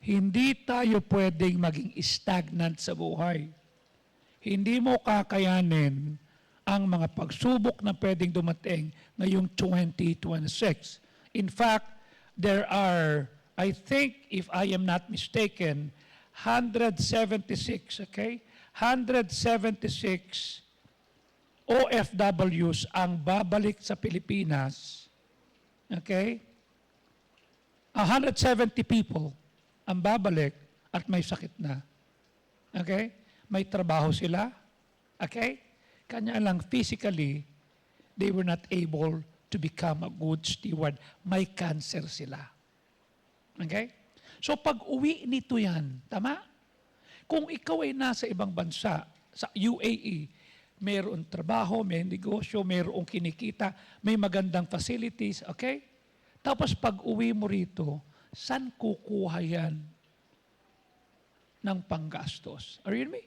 Hindi tayo pwedeng maging stagnant sa buhay. Hindi mo kakayanin ang mga pagsubok na pwedeng dumating ngayong 2026. In fact, there are, I think, if I am not mistaken, 176, okay? 176 OFWs ang babalik sa Pilipinas, okay? 170 people ang babalik at may sakit na. Okay? May trabaho sila. Okay? Kanya lang physically, they were not able to become a good steward. May cancer sila. Okay? So pag uwi nito yan, tama? Kung ikaw ay nasa ibang bansa, sa UAE, mayroong trabaho, may negosyo, mayroong kinikita, may magandang facilities, okay? Tapos pag uwi mo rito, saan kukuha yan ng panggastos? Are you with me?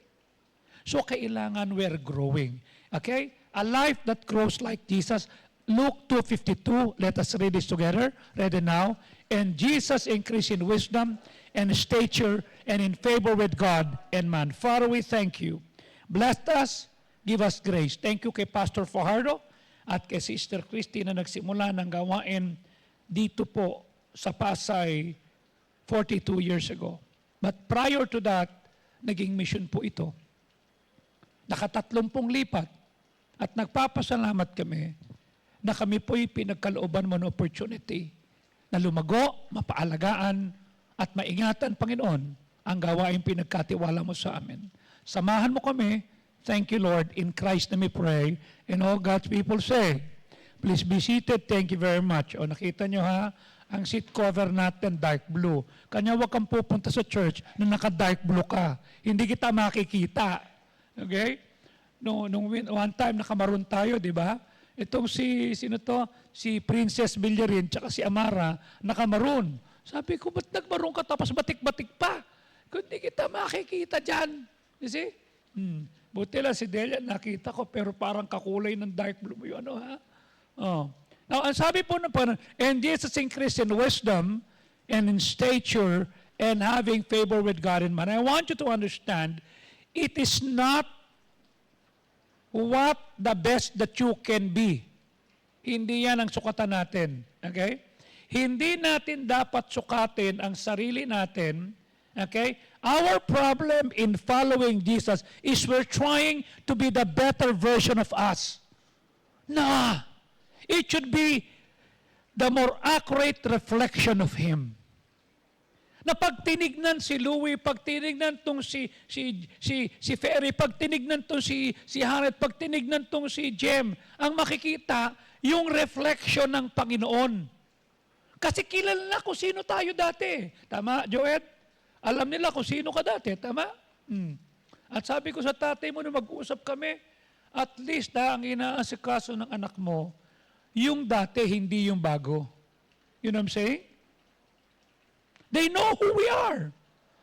So kailangan we're growing. Okay? A life that grows like Jesus. Luke 2:52, let us read this together. Read it now. And Jesus increased in wisdom and stature and in favor with God and man. Father, we thank you. Bless us, give us grace. Thank you kay Pastor Fajardo at kay Sister Christy na nagsimula ng gawain dito po sa Pasay 42 years ago. But prior to that, naging mission po ito. Nakatatlong lipat at nagpapasalamat kami na kami po'y pinagkalooban mo ng opportunity na lumago, mapaalagaan at maingatan, Panginoon, ang gawain pinagkatiwala mo sa amin. Samahan mo kami. Thank you, Lord. In Christ na we pray. And all God's people say, please be seated. Thank you very much. O nakita nyo ha, ang seat cover natin dark blue. Kanya wag kang pupunta sa church na naka-dark blue ka. Hindi kita makikita. Okay? Nung one time nakamaroon tayo, di ba? Itong sino to? Si Princess Villarin tsaka si Amara, nakamaroon. Sabi ko, ba't nagmaroon ka tapos batik-batik pa? Hindi kita makikita dyan. You see? Buti lang si Delia, nakita ko, pero parang kakulay ng dark blue mo yun, ano ha? Oh. Now, ang sabi po ng Panginoon, and Jesus increased in wisdom and in stature and having favor with God and man. I want you to understand, it is not what the best that you can be. Hindi yan ang sukatan natin. Okay? Hindi natin dapat sukatin ang sarili natin. Okay? Our problem in following Jesus is we're trying to be the better version of us. Nah. It should be the more accurate reflection of Him. Na pag tinignan si Louie, pag tinignan tong si Ferry, pag tinignan tong si Harriet, pag tinignan tong si Jem, ang makikita, yung reflection ng Panginoon. Kasi kilala na kung sino tayo dati. Tama, Joed? Alam nila kung sino ka dati. Tama? At sabi ko sa tatay mo na mag-uusap kami, at least ang inaasikaso ng anak mo, yung dati, hindi yung bago. You know what I'm saying? They know who we are.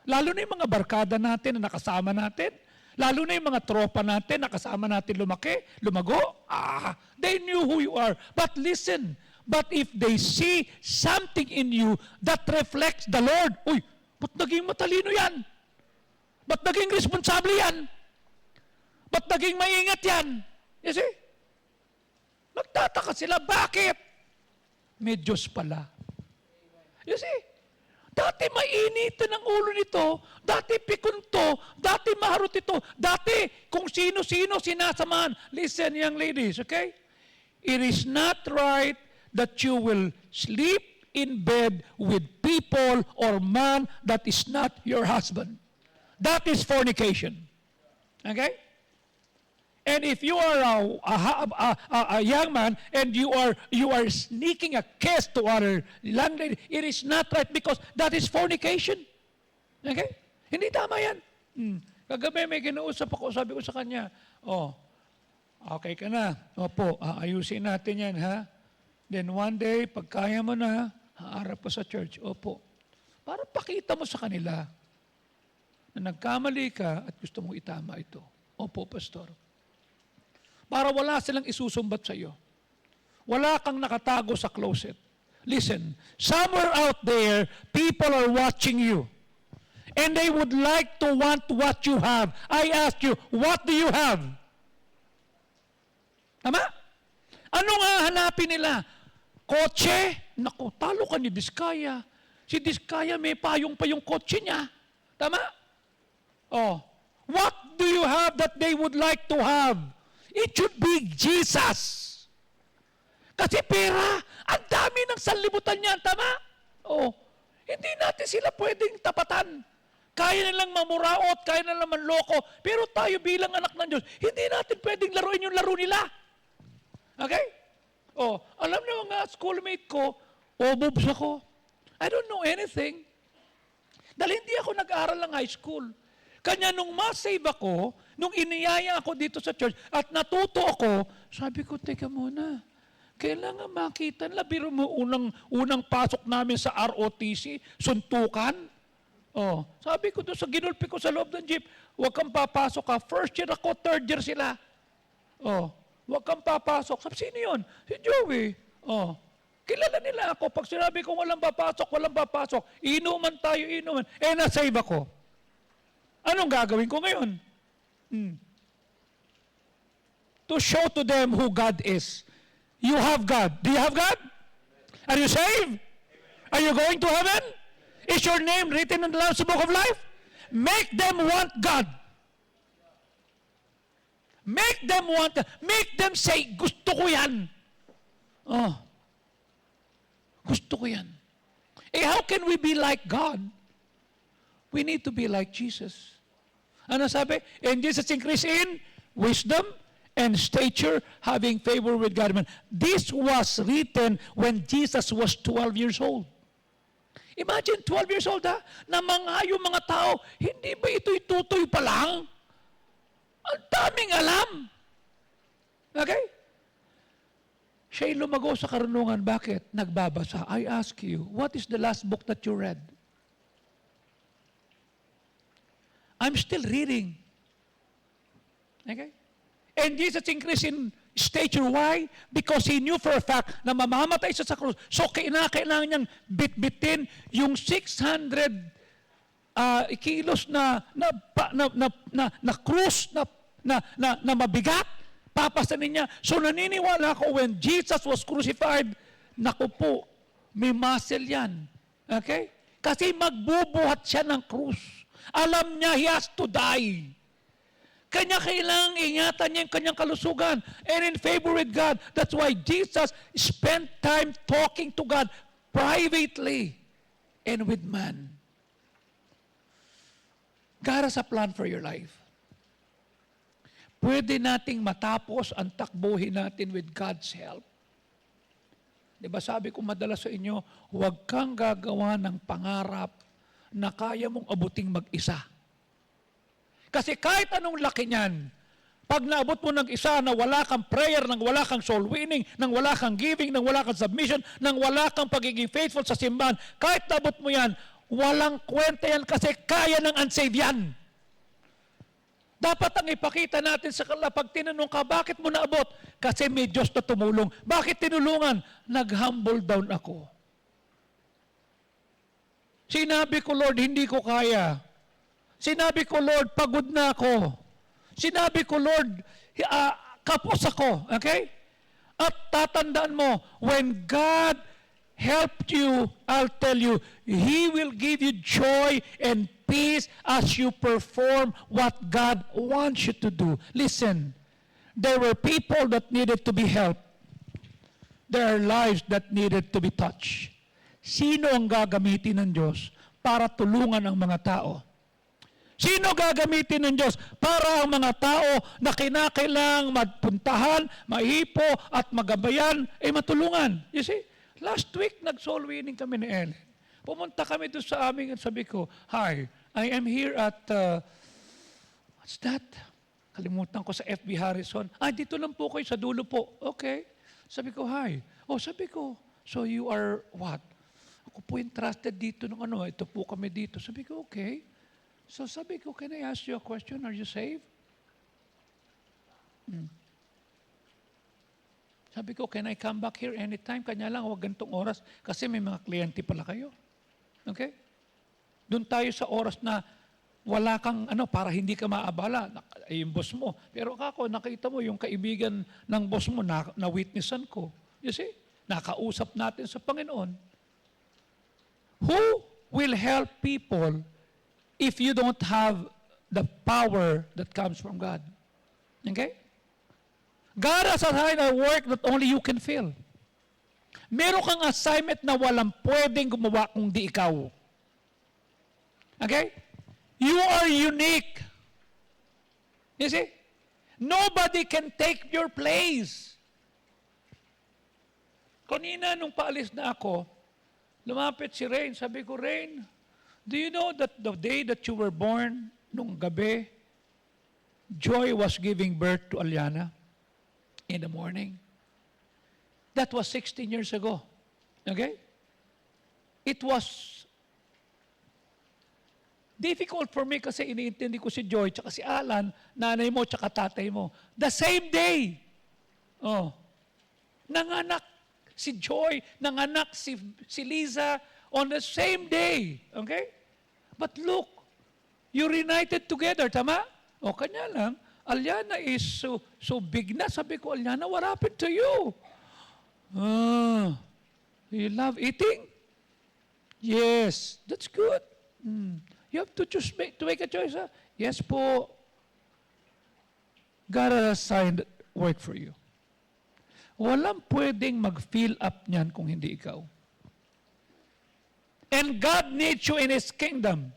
Lalo na yung mga barkada natin na nakasama natin. Lalo na yung mga tropa natin na kasama natin lumaki, lumago. They knew who you are. But listen, but if they see something in you that reflects the Lord, uy, ba't naging matalino yan? Ba't naging responsable yan? Ba't naging maingat yan? You see? Magtataka sila, bakit? May Diyos pala. You see? Dati mainitin ang ulo nito, dati pikon to, dati maharot ito, dati kung sino-sino sinasamahan. Listen, young ladies, okay? It is not right that you will sleep in bed with people or man that is not your husband. That is fornication. Okay? And if you are a young man and you are sneaking a kiss to other landlady, it is not right because that is fornication. Okay? Hindi tama yan. Kagabi may kinausap ako, sabi ko sa kanya, okay ka na. Opo, ayusin natin yan, ha? Then one day, pag kaya mo na, haarap pa sa church. Opo. Para pakita mo sa kanila na nagkamali ka at gusto mo itama ito. Opo, Pastor. Para wala silang isusumbat sa iyo. Wala kang nakatago sa closet. Listen, somewhere out there, people are watching you. And they would like to want what you have. I ask you, what do you have? Tama? Ano nga hanapin nila? Kotse? Naku, talo ka ni Diskaya. Si Diskaya may payong pa yung kotse niya. Tama? Oh. What do you have that they would like to have? It should be Jesus. Kasi pera, ang dami ng sanlibutan niyan, tama? Oh, hindi natin sila pwedeng tapatan. Kaya nilang mamuraot, kaya nilang manloko, pero tayo bilang anak ng Diyos, hindi natin pwedeng laruin yung laro nila. Okay? Oh, alam niyo nga, schoolmate ko, boobs ako. I don't know anything. Dahil hindi ako nag-aaral ng high school. Kanya nung ma-save ako, nung iniyaya ako dito sa church, at natuto ako, sabi ko, teka muna, kailangan makita nila. Biro mo unang pasok namin sa ROTC, suntukan. Oh, sabi ko doon sa ginulpi ko sa loob ng jeep, huwag kang papasok ka. First year ako, third year sila. Oh, huwag kang papasok. Sabi, sino yun? Si Joey. Oh, kilala nila ako. Pag sinabi ko walang papasok, walang papasok. Inuman tayo, inuman. Na-save ako. Anong gagawin ko ngayon? To show to them who God is. You have God. Do you have God? Are you saved? Are you going to heaven? Is your name written in the Lamb's Book of Life? Make them want God. Make them want God. Make them say, gusto ko yan. Oh. Gusto ko yan. How can we be like God? We need to be like Jesus. Ano sabi? And Jesus increased in wisdom and stature, having favor with God. This was written when Jesus was 12 years old. Imagine, 12 years old na mga yung mga tao, hindi ba ito'y tutoy pa lang? Ang daming alam. Okay? Siya'y lumago sa karunungan. Bakit? Nagbabasa. I ask you, what is the last book that you read? I'm still reading. Okay? And Jesus increased in stature. Why? Because He knew for a fact na mamamatay siya sa krus. So, kailangan niyang bitbitin yung 600 kilos na krus na mabigat. Papasanin niya. So, naniniwala ko when Jesus was crucified, naku po, may muscle yan. Okay? Kasi magbubuhat siya ng krus. Alam niya, He has to die. Kanya kailangang ingatan niya yung kanyang kalusugan and in favor with God. That's why Jesus spent time talking to God privately and with man. God has a plan for your life. Pwede nating matapos ang takbuhin natin with God's help. Diba sabi ko madalas sa inyo, huwag kang gagawa ng pangarap na kaya mong abuting mag-isa. Kasi kahit anong laki niyan, pag naabot mo ng isa na wala kang prayer, nang wala kang soul winning, nang wala kang giving, nang wala kang submission, nang wala kang pagiging faithful sa simbahan, kahit naabot mo yan, walang kwenta yan kasi kaya ng unsaved yan. Dapat ang ipakita natin sa kanila, pag tinanong ka, bakit mo naabot? Kasi may Diyos na tumulong. Bakit tinulungan? Nag-humble down ako. Sinabi ko, Lord, hindi ko kaya. Sinabi ko, Lord, pagod na ako. Sinabi ko, Lord, kapos ako. Okay? At tatandaan mo, when God helped you, I'll tell you, He will give you joy and peace as you perform what God wants you to do. Listen, there were people that needed to be helped. There are lives that needed to be touched. Sino ang gagamitin ng Diyos para tulungan ang mga tao? Sino gagamitin ng Diyos para ang mga tao na kinakailangang magpuntahan, maipo at magabayan, ay matulungan? You see, last week nag-soul winning kami ni Ellen. Pumunta kami doon sa amin at sabi ko, hi, I am here at, what's that? Kalimutan ko sa FB Harrison. Dito lang po kayo, sa dulo po. Okay. Sabi ko, hi. Sabi ko, so you are what? Ako po interested dito ng ano, ito po kami dito. Sabi ko, okay. So sabi ko, can I ask you a question? Are you saved? Sabi ko, can I come back here anytime? Kanya lang, huwag gantong oras kasi may mga kliyente pala kayo. Okay? Doon tayo sa oras na wala kang para hindi ka maabala, yung boss mo. Pero ako, nakita mo yung kaibigan ng boss mo na witnessan ko. You see? Nakausap natin sa Panginoon. Who will help people if you don't have the power that comes from God? Okay? God has assigned a work that only you can fill. Meron kang assignment na walang pwedeng gumawa kung di ikaw. Okay? You are unique. You see? Nobody can take your place. Kanina, nung paalis na ako, lumapit si Rain. Sabi ko, Rain, do you know that the day that you were born, nung gabi, Joy was giving birth to Aliana in the morning? That was 16 years ago. Okay? It was difficult for me kasi iniintindi ko si Joy tsaka si Alan, nanay mo tsaka tatay mo. The same day. Oh. Nanganak si Joy, nanganak si Liza on the same day. Okay? But look, you reunited together, tama? O kanya lang, Aliana is so big na. Sabi ko, Aliana, what happened to you? You love eating? Yes, that's good. You have to choose to make a choice. Huh? Yes po. God has assigned work for you. Walang pwedeng mag-fill up niyan kung hindi ikaw. And God needs you in His kingdom.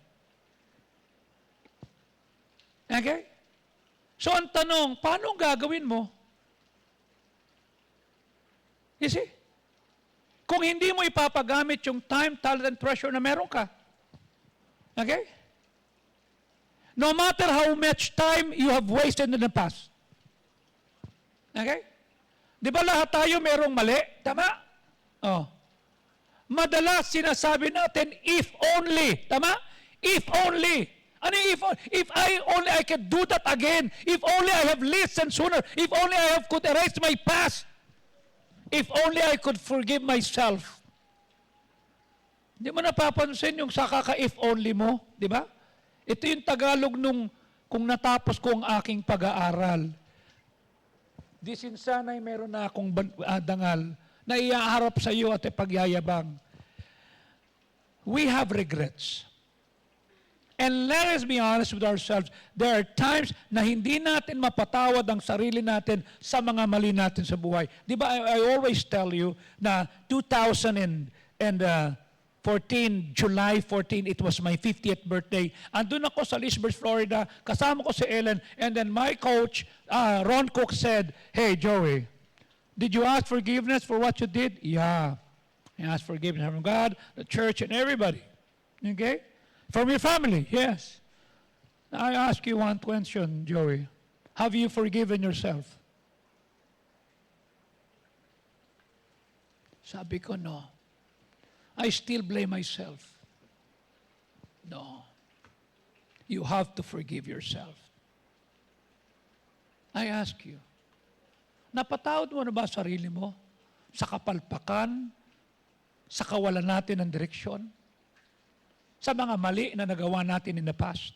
Okay? So ang tanong, paano gagawin mo? You see? Kung hindi mo ipapagamit yung time, talent, and treasure na meron ka. Okay? No matter how much time you have wasted in the past. Okay? Di ba lahat tayo merong mali? Tama? Oh. Madalas sinasabi natin, if only. Tama? If only. Ano yung if I could do that again. If only I have listened sooner. If only I could erase my past. If only I could forgive myself. Di mo napapansin yung sa kaka-if only mo? Di ba? Ito yung Tagalog nung kung natapos ko ang aking pag-aaral. Di sinsanay meron na akong dangal na iaharap sa iyo at pagyayabang. We have regrets. And let us be honest with ourselves. There are times na hindi natin mapatawad ang sarili natin sa mga mali natin sa buhay. Di ba, I always tell you na 2014, July 14, it was my 50th birthday. Andun ako sa Lisbon, Florida, kasama ko si Ellen, and then my coach, Ron Cook, said, "Hey, Joey, did you ask forgiveness for what you did?" "Yeah. I asked forgiveness from God, the church, and everybody." Okay? From your family, yes. I ask you one question, Joey. Have you forgiven yourself? Sabi ko, no. I still blame myself. No. You have to forgive yourself. I ask you, napatawad mo na ba sarili mo sa kapalpakan, sa kawalan natin ng direksyon, sa mga mali na nagawa natin in the past?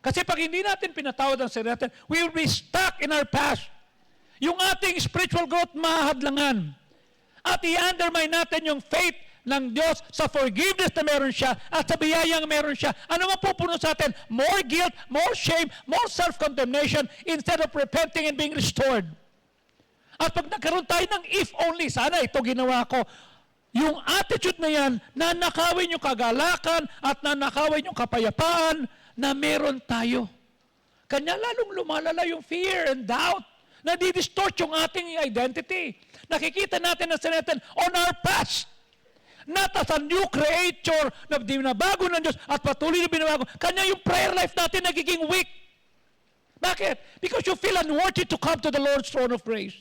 Kasi pag hindi natin pinatawad ang sarili natin, we will be stuck in our past. Yung ating spiritual growth mahadlangan. At i-undermine natin yung faith ng Diyos sa forgiveness na meron siya at sa biyayang meron siya. Ano mapupuno sa atin? More guilt, more shame, more self-condemnation instead of repenting and being restored. At pag nagkaroon tayo ng if only, sana ito ginawa ko, yung attitude na yan, nanakawin yung kagalakan at nanakawin yung kapayapaan na meron tayo. Kanya lalong lumalala yung fear and doubt. Nadidistort yung ating identity. Nakikita natin na natin on our past. Not as a new creator na binabago ng Diyos at patuloy na binabago. Kanya yung prayer life natin nagiging weak. Bakit? Because you feel unworthy to come to the Lord's throne of grace.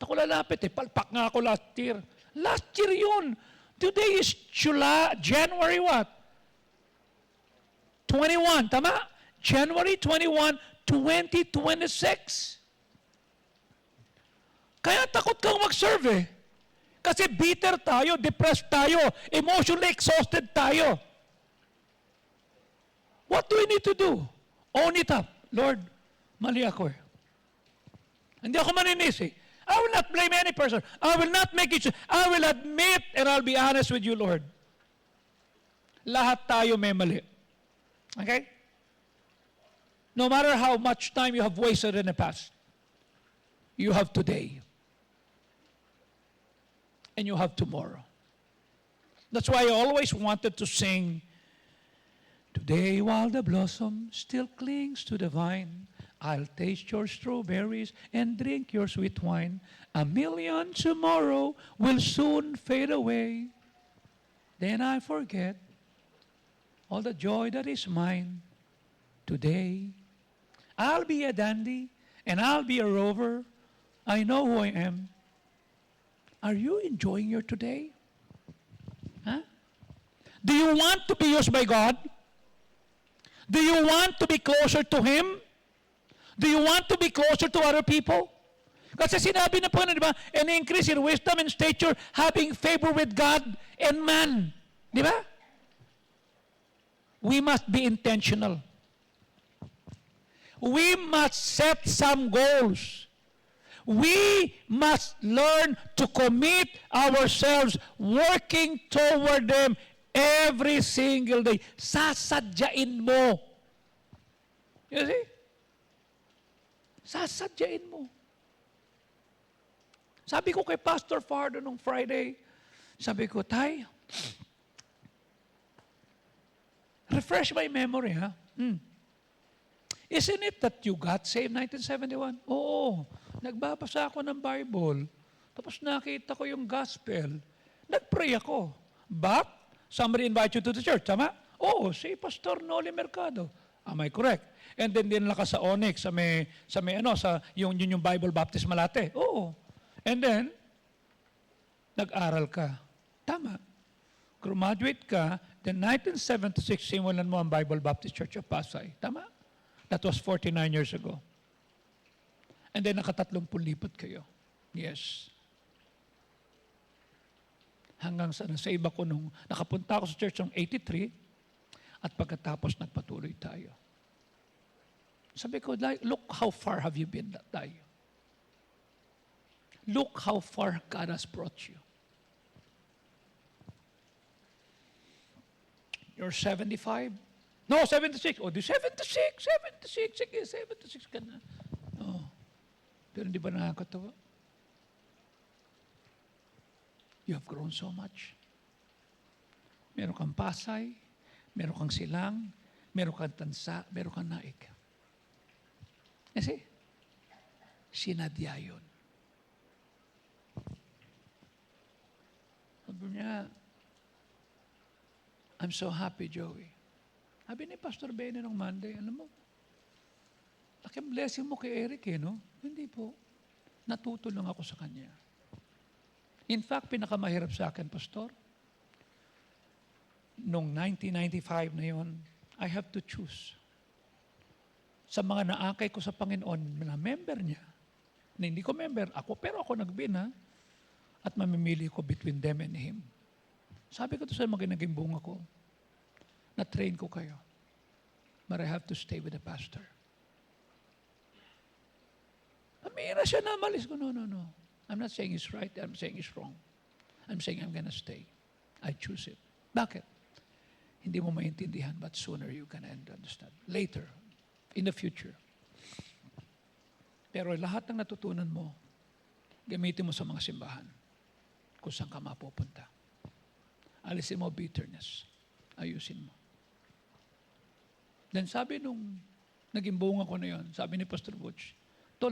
Ako lalapit palpak nga ako last year. Last year yun. Today is January what? 21, tama? January 21, 2026. Kaya takot kang mag-serve eh. Kasi bitter tayo, depressed tayo, emotionally exhausted tayo. What do we need to do? Own it up. Lord, mali ako eh. Hindi ako maninisi. I will not blame any person. I will not make it. I will admit and I'll be honest with you, Lord. Lahat tayo may mali. Okay? No matter how much time you have wasted in the past, you have today. And you have tomorrow. That's why I always wanted to sing, today while the blossom still clings to the vine, I'll taste your strawberries and drink your sweet wine. A million tomorrow will soon fade away. Then I forget all the joy that is mine today. I'll be a dandy and I'll be a rover. I know who I am. Are you enjoying your today? Huh? Do you want to be used by God? Do you want to be closer to Him? Do you want to be closer to other people? Kasi sinabi na po na, di ba? And increase in wisdom and stature, having favor with God and man. Di ba? We must be intentional. We must set some goals. We must learn to commit ourselves working toward them every single day. Sasadyain mo. You see? Sasadyain mo. Sabi ko kay Pastor Fardo nung Friday, sabi ko, Tay, refresh my memory, ha? Isn't it that you got saved 1971? Oo. Nagbabasa ako ng Bible. Tapos nakita ko yung gospel. Nagpray ako. But, somebody invite you to the church, tama? Oo, si Pastor Noli Mercado. Am I correct? And then dinala ka sa Onyx, yung Bible Baptist Malate. Oo. And then, nag-aral ka. Tama. Graduate ka, then 1976, simulan mo ang Bible Baptist Church of Pasay. Tama? That was 49 years ago. And then, nakatatlong lipat kayo. Yes. Hanggang sa iba ko nung nakapunta ako sa church ng 83, at pagkatapos nagpatuloy tayo. Sabi ko, look how far have you been tayo. Look how far God has brought you. You're 75? No, 76. Oh, di 76. Sige, 76 ka na. Oh. Pero hindi ba nakakatawa? You have grown so much. Meron kang Pasay, meron kang Silang, meron kang Tansa, meron kang Naik. Kasi, sinadya yun. Sabi niya, I'm so happy, Joey. Sabi ni Pastor Benny nung Monday, alam mo, laking blessing mo kay Eric no? Hindi po. Natuto lang ako sa kanya. In fact, pinakamahirap sa akin, Pastor, nung 1995 na yun, I have to choose. Sa mga naakay ko sa Panginoon na member niya, na hindi ko member, pero ako nagbina, at mamimili ko between them and Him. Sabi ko to sa mga naging bunga ko, na-train ko kayo. But I have to stay with the pastor. Amira siya na malis ko. No. I'm not saying it's right. I'm saying it's wrong. I'm saying I'm gonna stay. I choose it. Bakit? Hindi mo maintindihan, but sooner you can understand. Later, in the future. Pero lahat ng natutunan mo, gamitin mo sa mga simbahan kung saan ka mapupunta. Alisin mo bitterness. Ayusin mo. Then sabi nung naging bunga ko na yun, sabi ni Pastor Butch, Tol,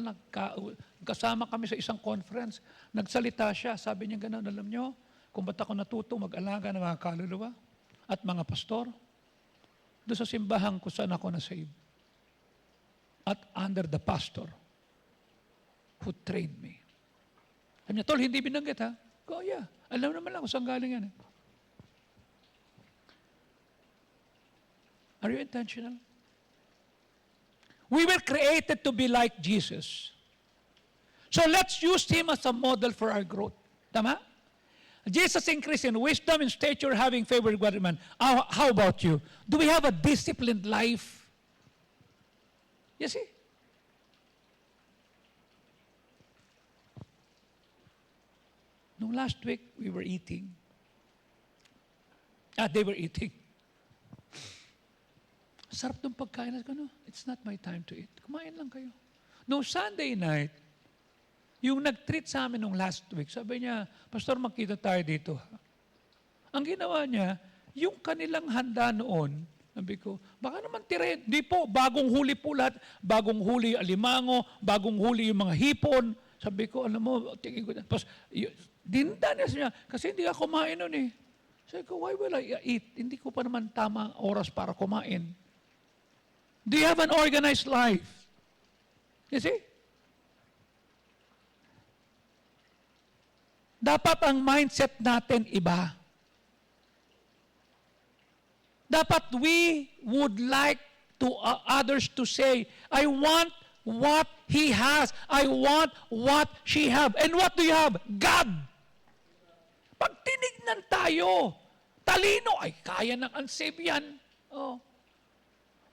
kasama kami sa isang conference, nagsalita siya, sabi niya gano'n, alam niyo, kung ba't ako natuto mag-alaga ng mga kaluluwa at mga pastor, doon sa simbahan kung saan ako na-save. At under the pastor who trained me. Sabi niya, Tol, hindi binanggit ha? Ko, yeah. Alam naman lang kung saan galing yan. Are you intentional? We were created to be like Jesus. So let's use Him as a model for our growth. Tama? Jesus increased in wisdom and stature, having favor with God and man. How about you? Do we have a disciplined life? You see? Nung last week, we were eating. They were eating. Sarap ng pagkain. No, it's not my time to eat. Kumain lang kayo. Nung Sunday night, yung nag-treat sa amin nung last week, sabi niya, Pastor, magkita tayo dito. Ang ginawa niya, yung kanilang handa noon, sabi ko, baka naman tire, di po, bagong huli po lahat, bagong huli alimango, bagong huli yung mga hipon. Sabi ko, alam mo, tingin ko, tapos, dinda niya, kasi hindi ako kumain noon eh. Sabi ko, why will I eat? Hindi ko pa naman tama oras para kumain. Do you have an organized life? You see? Dapat ang mindset natin iba. Dapat we would like to others to say, I want what he has. I want what she have. And what do you have? God. Pag tinignan tayo, talino, ay kaya ng unsave yan. Oh.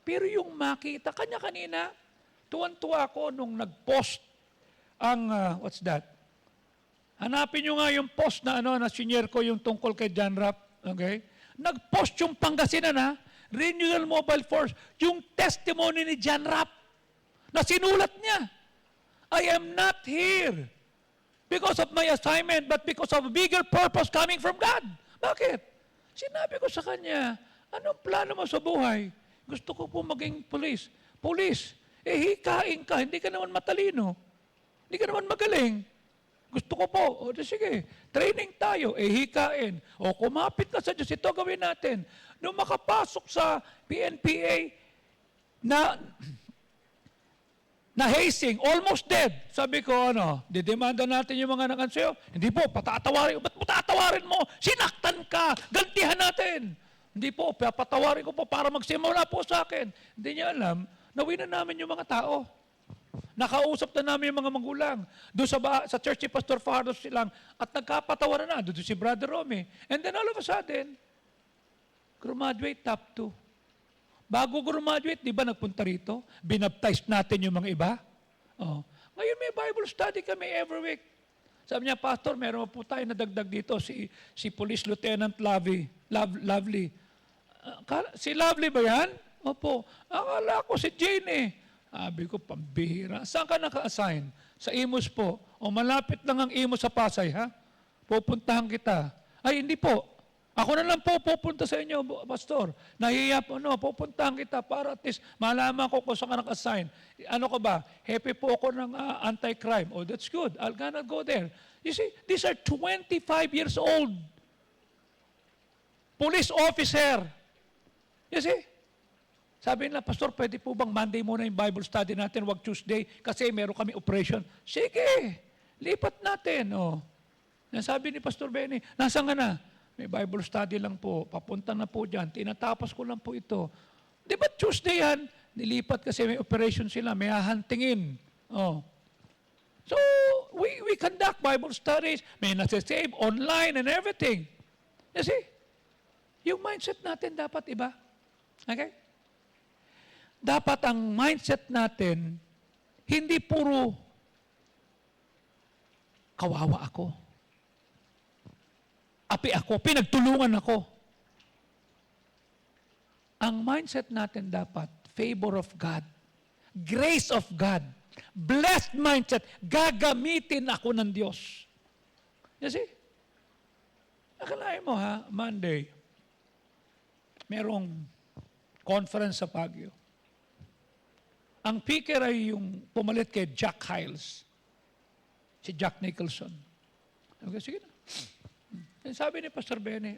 Pero yung makita, kanya-kanina, tuwan-tuwa ako nung nag-post ang, what's that? Hanapin nyo nga yung post na na senior ko yung tungkol kay John Rapp. Okay? Nag-post yung Pangasinan Renewal Mobile Force, yung testimony ni John Rapp na sinulat niya. I am not here because of my assignment, but because of a bigger purpose coming from God. Bakit? Sinabi ko sa kanya, anong plano mo sa buhay? Gusto ko po maging pulis. Pulis, hikain ka, hindi ka naman matalino. Hindi ka naman magaling. Gusto ko po. O sige, training tayo, hikain. O kumapit ka sa Diyos, ito gawin natin. Nung makapasok sa PNPA na hazing, almost dead. Sabi ko, didemanda natin yung mga nakansayo. Hindi po, patatawarin. Ba't mo tatawarin mo? Sinaktan ka. Gantihan natin. Hindi po, patawarin ko po para magsimula po sa akin. Hindi niya alam, nawin na namin yung mga tao. Nakausap na namin yung mga magulang. Doon sa church ni Pastor Fajardo silang at nagkapatawaran na. Doon si Brother Romy. And then all of a sudden, graduate top 2. Bago graduate, di ba nagpunta rito? Binaptize natin yung mga iba. Oh. Ngayon may Bible study kami every week. Sabi niya, Pastor, meron po tayo nadagdag dito, si Police Lieutenant Lovely. Si Lovely ba yan? Opo. Akala ko si Jane eh. Sabi ko, pambihira. Saan ka naka-assign? Sa Imus po. O malapit lang ang Imus sa Pasay, ha? Pupuntahan kita. Ay, hindi po. Ako na lang po pupunta sa inyo, Pastor. Nahiya po, pupuntahan kita para at least malaman ko kung saan ka naka-assign. Ano ka ba? Happy po ako ng anti-crime. Oh, that's good. I'll gonna go there. You see, these are 25 years old. Police officer. You see? Sabi nila, Pastor, pwede po bang Monday muna yung Bible study natin, wag Tuesday, kasi meron kami operation. Sige, lipat natin. Oh. Sabi ni Pastor Benny, nasaan ka na? May Bible study lang po, papunta na po dyan, tinatapos ko lang po ito. Di ba Tuesday yan? Nilipat kasi may operation sila, may hahantingin. Oh. So, we conduct Bible studies, may nasa-save online and everything. You see? Yung mindset natin dapat iba. Okay? Dapat ang mindset natin, hindi puro kawawa ako. Api ako, pinagtulungan ako. Ang mindset natin dapat, favor of God, grace of God, blessed mindset, gagamitin ako ng Diyos. You see? Akalain mo Monday, merong conference sa Baguio. Ang speaker ay yung pumalit kay Jack Hiles. Si Jack Nicholson. Okay, sige na. Sabi ni Pastor Benny,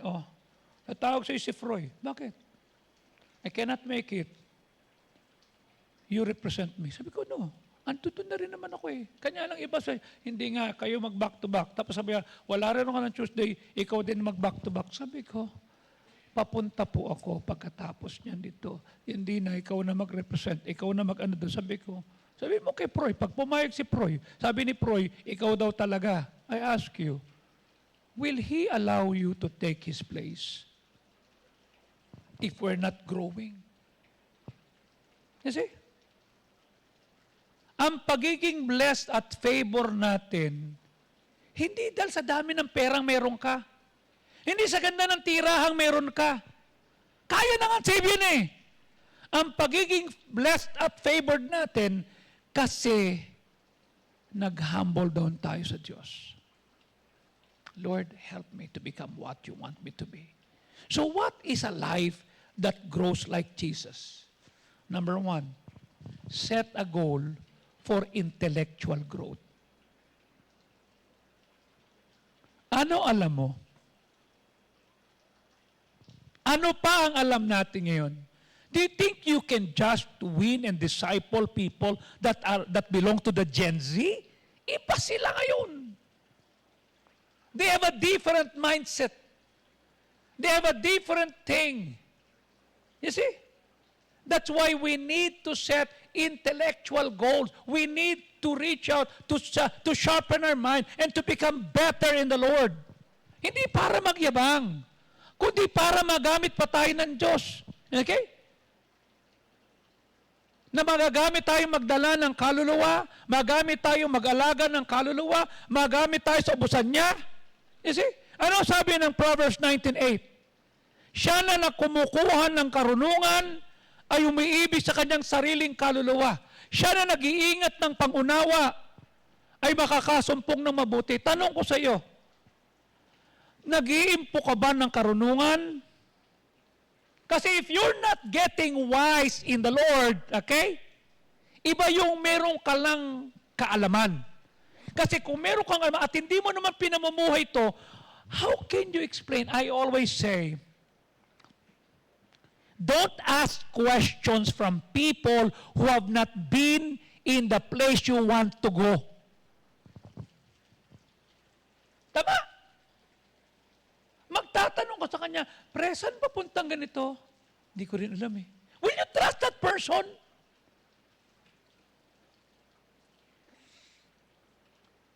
natawag sa'yo si Froy. Bakit? I cannot make it. You represent me. Sabi ko, no. Antuto na rin naman ako eh. Kanya lang iba sa, hindi nga, kayo mag-back to back. Tapos sabi niya, wala rin ako ng Tuesday, ikaw din mag-back to back. Sabi ko, papunta po ako pagkatapos niyan dito. Hindi na ikaw na mag-represent, ikaw na mag-ano doon. Sabi ko, sabi mo kay Proy, pag pumayag si Proy, sabi ni Proy, ikaw daw talaga. I ask you, will He allow you to take His place if we're not growing? You see? Ang pagiging blessed at favor natin, hindi dahil sa dami ng perang meron ka. Hindi sa ganda ng tirahang meron ka. Kaya na nga save yun eh. Ang pagiging blessed at favored natin kasi nag-humble down tayo sa Diyos. Lord, help me to become what you want me to be. So what is a life that grows like Jesus? Number one, set a goal for intellectual growth. Ano alam mo? Ano pa ang alam natin ngayon? Do you think you can just win and disciple people that belong to the Gen Z? Iba sila ngayon. They have a different mindset. They have a different thing. You see? That's why we need to set intellectual goals. We need to reach out to sharpen our mind and to become better in the Lord. Hindi para magyabang, kundi para magamit pa tayo ng Diyos. Okay? Na magagamit tayo magdala ng kaluluwa, magamit tayo mag-alaga ng kaluluwa, magamit tayo sa ubusan niya. You see? Ano sabi ng Proverbs 19:8? Siya na kumukuha ng karunungan ay umiibig sa kanyang sariling kaluluwa. Siya na nag-iingat ng pangunawa ay makakasumpong ng mabuti. Tanong ko sa iyo, nag-iimpo ka ba ng karunungan? Kasi if you're not getting wise in the Lord, okay? Iba yung meron ka lang kaalaman. Kasi kung meron kang kaalaman at hindi mo naman pinamumuhay to, how can you explain? I always say, don't ask questions from people who have not been in the place you want to go. Tama? Magtatanong ka sa kanya, pre, saan ba puntang ganito? Hindi ko rin alam eh. Will you trust that person?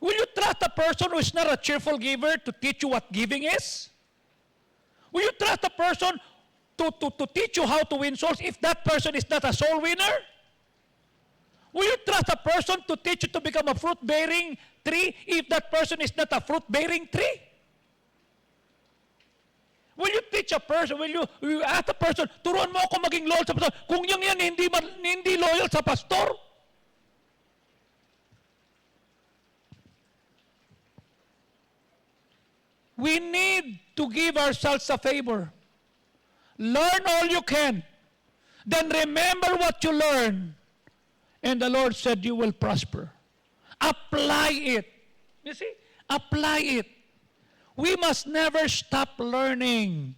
Will you trust a person who is not a cheerful giver to teach you what giving is? Will you trust a person to teach you how to win souls if that person is not a soul winner? Will you trust a person to teach you to become a fruit-bearing tree if that person is not a fruit-bearing tree? Will you teach a person, will you ask a person, turuan mo ako maging loyal sa pastor, kung yung yan hindi loyal sa pastor? We need to give ourselves a favor. Learn all you can. Then remember what you learn. And the Lord said you will prosper. Apply it. You see? Apply it. We must never stop learning.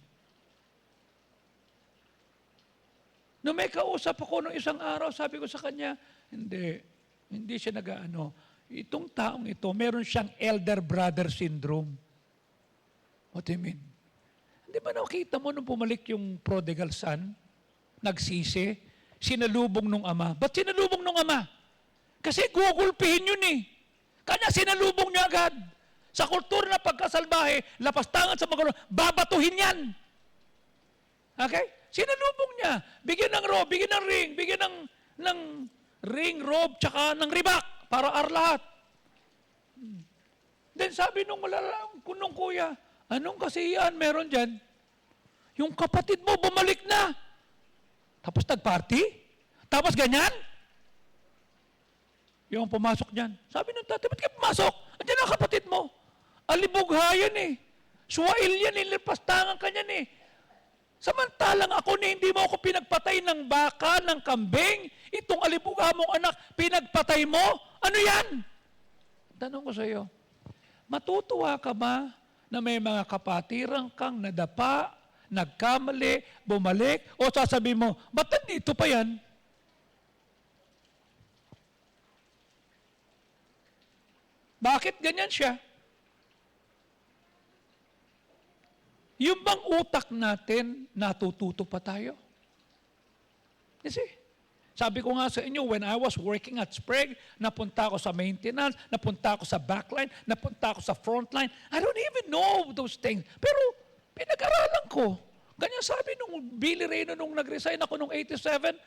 Nung may kausap ako nung isang araw, sabi ko sa kanya, hindi siya nag-ano. Itong taong ito, meron siyang elder brother syndrome. What do you mean? Hindi ba nakita mo nung pumalik yung prodigal son? Nagsisi, sinalubong nung ama. Ba't sinalubong nung ama? Kasi gugulpihin yun eh. Kanya sinalubong niya agad. Sa kultura na pagkasalbahe, lapastangan sa magulo, babatuhin yan. Okay? Sinalubong niya. Bigyan ng robe, bigyan ng ring, bigyan ng ring, robe, tsaka ng ribak para arlahat. Then sabi nung kuya, anong kasiyan meron dyan? Yung kapatid mo bumalik na. Tapos nag-party? Tapos ganyan? Yung pumasok dyan. Sabi nung tatay, ba't ka pumasok? Andiyan ang kapatid mo. Alibughayan eh. Suwail yan, nilipastangan ka niyan eh. Samantalang ako na hindi mo ako pinagpatay ng baka, ng kambing, itong alibugha mong anak, pinagpatay mo? Ano yan? Tanong ko sa iyo, matutuwa ka ba na may mga kapatiran kang nadapa, nagkamali, bumalik, o sasabihin mo, ba't nandito pa yan? Bakit ganyan siya? Yung bang utak natin, natututo pa tayo? You see? Sabi ko nga sa inyo, when I was working at Sprague, napunta ako sa maintenance, napunta ako sa backline, napunta ako sa frontline. I don't even know those things. Pero pinag-aralan ko. Ganyan sabi nung Billy Reyno nung nag-resign ako nung 87,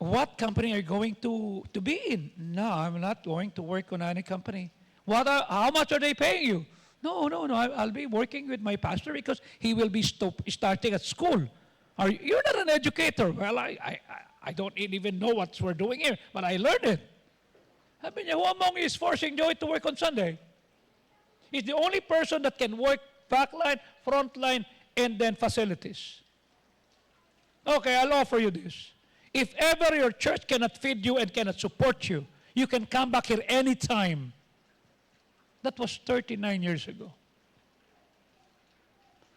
what company are you going to be in? No, I'm not going to work on any company. How much are they paying you? No. I'll be working with my pastor because he will be starting at school. You're not an educator. Well, I don't even know what we're doing here, but I learned it. Sabi niya, who among you is forcing Joey to work on Sunday? He's the only person that can work backline, frontline, and then facilities. Okay, I'll offer you this. If ever your church cannot feed you and cannot support you, you can come back here anytime. That was 39 years ago.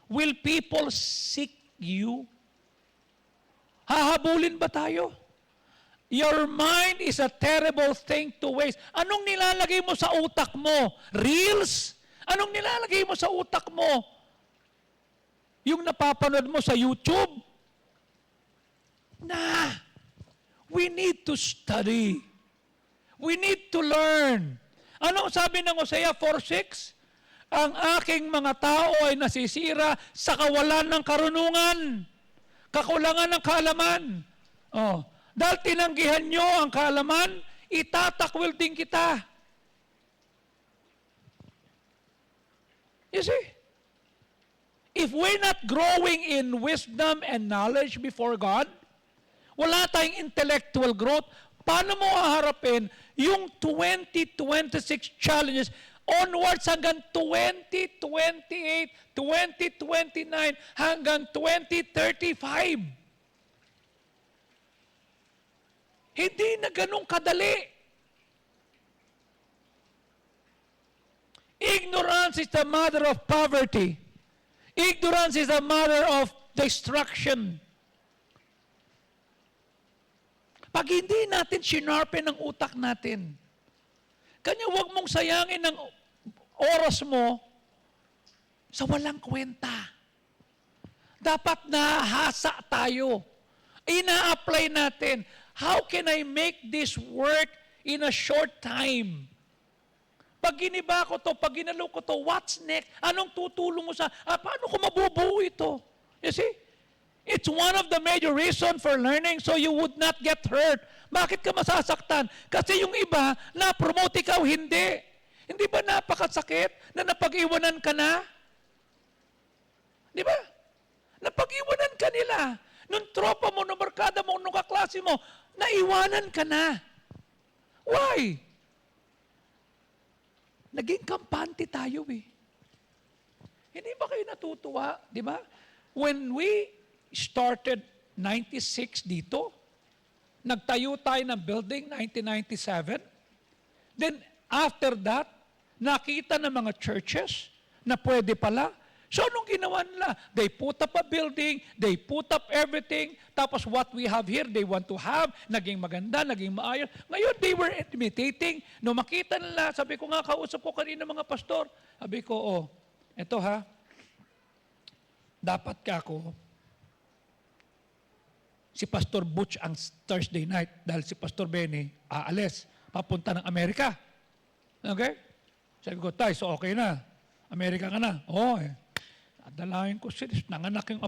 Will people seek you? Hahabulin ba tayo? Your mind is a terrible thing to waste. Anong nilalagay mo sa utak mo? Reels? Anong nilalagay mo sa utak mo? Yung napapanood mo sa YouTube? We need to study. We need to learn. Anong sabi ng Hosea 4:6? Ang aking mga tao ay nasisira sa kawalan ng karunungan. Kakulangan ng kaalaman. Dahil tinanggihan nyo ang kaalaman, itatakwil din kita. You see? If we're not growing in wisdom and knowledge before God, wala tayong intellectual growth, paano mo haharapin yung 2026 challenges onwards hanggang 2028, 2029, hanggang 2035. Hindi na ganun kadali. Ignorance is the mother of poverty. Ignorance is the mother of destruction. Pag hindi natin sinarpen ang utak natin, kanya huwag mong sayangin ang oras mo sa walang kwenta. Dapat nahasa tayo. Ina-apply natin. How can I make this work in a short time? Pag giniba ko to, pag ginalo ko to, what's next? Anong tutulong mo sa, paano ko mabubuo ito? You see? It's one of the major reasons for learning so you would not get hurt. Bakit ka masasaktan? Kasi yung iba, na-promote ikaw, hindi. Hindi ba napakasakit na napag-iwanan ka na? Di ba? Napag-iwanan ka nila. Nung tropa mo, nung barkada mo, nung kaklase mo, naiwanan ka na. Why? Naging kampante tayo eh. Hindi ba kayo natutuwa? Di ba? When we started 96 dito, nagtayo tayo ng building 1997. Then after that, nakita ng mga churches na pwede pala. So anong ginawa nila? They put up a building, they put up everything, tapos what we have here, they want to have, naging maganda, naging maayos. Ngayon, they were imitating. No makita nila, sabi ko nga, kausap ko kanina mga pastor, sabi ko, eto ha, dapat ka ako, si Pastor Butch ang Thursday night dahil si Pastor Benny aalis, papunta ng Amerika. Okay? Sabi ko, Tay, so okay na. Amerika ka na. Adalahin ko siya. Nanganak yung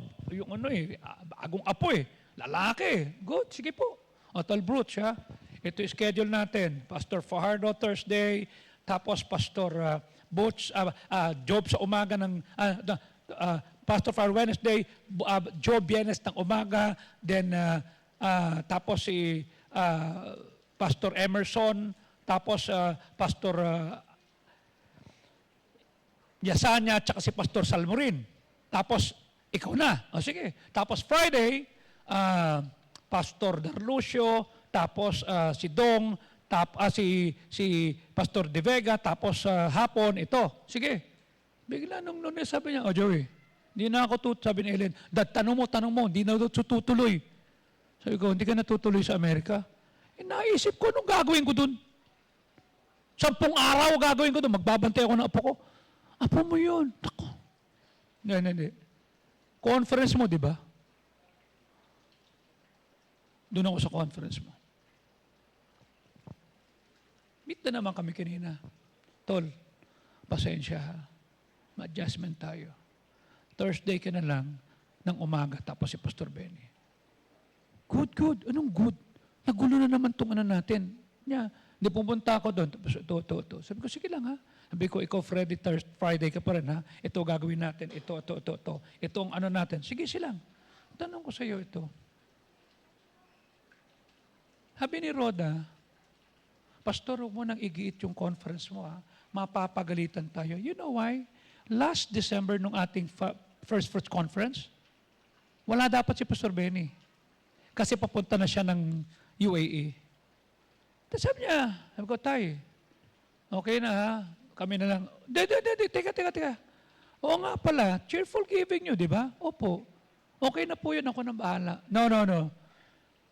bagong apo lalaki. Good, sige po. Tal Bruce, ha? Ito yung schedule natin. Pastor Fajardo Thursday, tapos Pastor Butch, Job sa umaga ng, Pastor Fajardo Wednesday, Job Bienes ng umaga, then tapos si Pastor Emerson, tapos Pastor Yasanya, at si Pastor Salmorin. Tapos, ikaw na. Sige. Tapos Friday, Pastor Darlucio, tapos si Dong, si Pastor De Vega, tapos hapon, ito. Sige. Bigla nung Lunes, sabi niya, Joey, hindi na ako sabi ni Ellen, tanong mo, hindi na tutuloy. Sabi ko, hindi ka natutuloy sa Amerika? Naisip ko, anong gagawin ko dun? 10 araw gagawin ko dun, magbabantay ako ng apo ko. Apo mo yun. Ako. Hindi. Conference mo, di ba? Doon ako sa conference mo. Meet na naman kami kanina. Tol, pasensya ha. Ma-adjustment tayo. Thursday ka na lang ng umaga tapos si Pastor Benny. Good. Anong good? Nagulo na naman itong ano natin. Hindi pumunta ako doon. Tapos ito. Sabi ko, sige lang ha. Sabi ko, ikaw Friday ka pa rin ha. Ito gagawin natin. Ito. Ito ang ano natin. Sige silang. Tanong ko sa iyo ito. Sabi ni Rhoda, Pastor, huwag mo nang igiit yung conference mo ha. Mapapagalitan tayo. You know why? Last December nung ating first conference, wala dapat si Pastor Benny. Kasi papunta na siya ng UAE. Tapos sabi ko, Tay, okay na ha? Kami na lang. Teka. Oo nga pala, cheerful giving nyo, di ba? Opo. Okay na po yun, ako na bahala. No.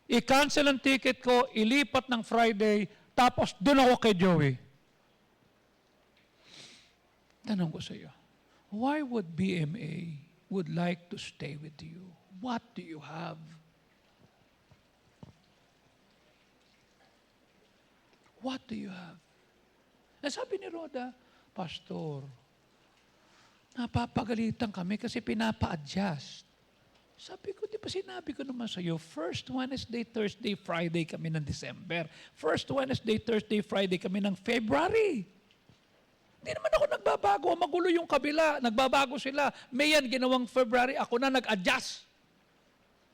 I-cancel ang ticket ko, ilipat ng Friday, tapos doon ako kay Joey. Tanong ko sa iyo, why would BMA would like to stay with you? What do you have? What do you have? Sabi ni Rhoda, Pastor, napapagalitan kami kasi pinapa-adjust. Sabi ko, di ba sinabi ko naman sa iyo, first Wednesday, Thursday, Friday kami ng December. First Wednesday, Thursday, Friday kami ng February. Hindi naman ako nagbabago. Magulo yung kabila. Nagbabago sila. May yan ginawang February. Ako na nag-adjust.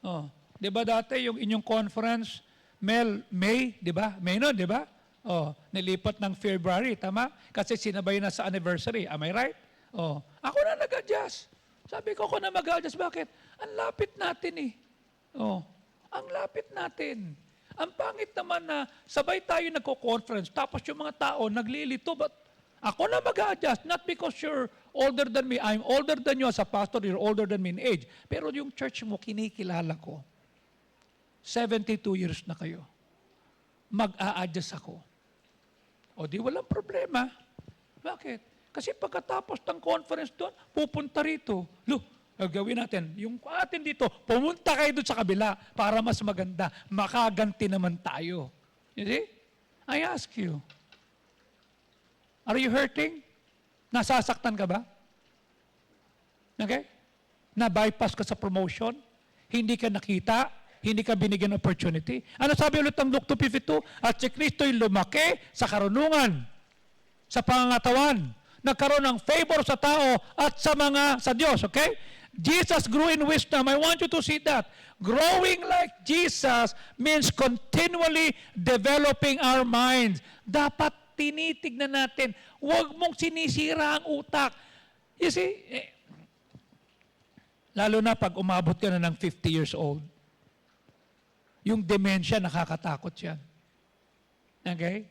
Oh, di ba dati yung inyong conference, May, di ba? May no, di ba? Oh, nilipat ng February, tama? Kasi sinabay na sa anniversary. Am I right? Oh, ako na nag-adjust. Sabi ko, ako na mag-adjust. Bakit? Ang lapit natin eh. Oh, ang lapit natin. Ang pangit naman na sabay tayo nagko-conference, tapos yung mga tao naglilito, but ako na mag-adjust, not because you're older than me. I'm older than you as a pastor, you're older than me in age. Pero yung church mo, kinikilala ko. 72 years na kayo. Mag-a-adjust ako. O di walang problema. Bakit? Kasi pagkatapos ng conference doon, pupunta rito. Look, gawin natin. Yung atin dito, pumunta kayo doon sa kabila para mas maganda. Makaganti naman tayo. You see? I ask you, are you hurting? Nasasaktan ka ba? Okay? Na-bypass ka sa promotion? Hindi ka nakita? Hindi ka binigyan ng opportunity? Ano sabi ulit ng Luke 2:52? At si Kristo'y lumaki sa karunungan, sa pangangatawan, nagkaroon ng favor sa tao at sa Diyos. Okay? Jesus grew in wisdom. I want you to see that. Growing like Jesus means continually developing our minds. Dapat tinitignan natin. Huwag mong sinisira ang utak. You see, lalo na pag umabot ka na ng 50 years old, yung dementia, nakakatakot yan. Okay?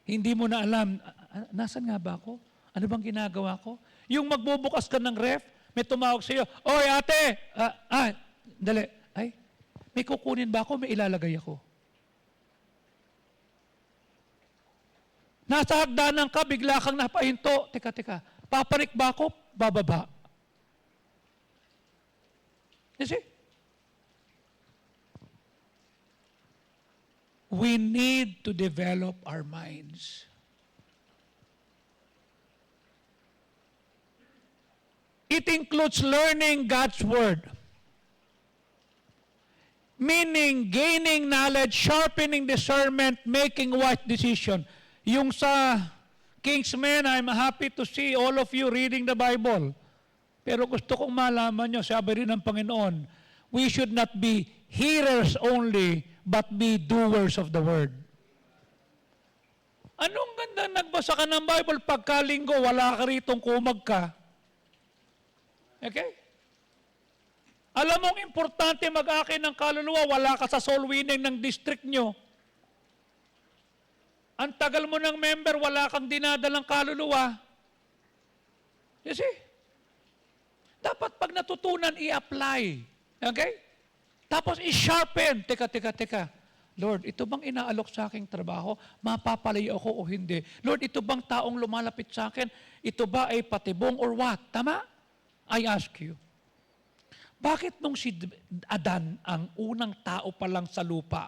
Hindi mo na alam, nasan nga ba ako? Ano bang ginagawa ko? Yung magbubukas ka ng ref, may tumawag sa iyo, Oy ate! Dali. Ay, may kukunin ba ako? May ilalagay ako. Nasa hagdanan ka, bigla kang napahinto. Teka. Papanik ba ako? Bababa. You see? We need to develop our minds. It includes learning God's Word. Meaning, gaining knowledge, sharpening discernment, making wise decision. Yung sa Kingsmen, I'm happy to see all of you reading the Bible. Pero gusto kong malaman nyo, sabi rin ng Panginoon, we should not be hearers only, but be doers of the Word. Anong ganda nagbasa ka ng Bible pagkalinggo, wala ka ritong kumag ka? Okay? Alam mong importante mag-akin ng kaluluwa, wala ka sa soul winning ng district nyo. Ang tagal mo ng member, wala kang dinadalang kaluluwa. You see? Dapat pag natutunan, i-apply. Okay? Tapos i-sharpen. Teka. Lord, ito bang inaalok sa aking trabaho? Mapapalayo ako o hindi? Lord, ito bang taong lumalapit sa akin? Ito ba ay patibong or what? Tama? I ask you. Bakit nung si Adan, ang unang tao pa lang sa lupa,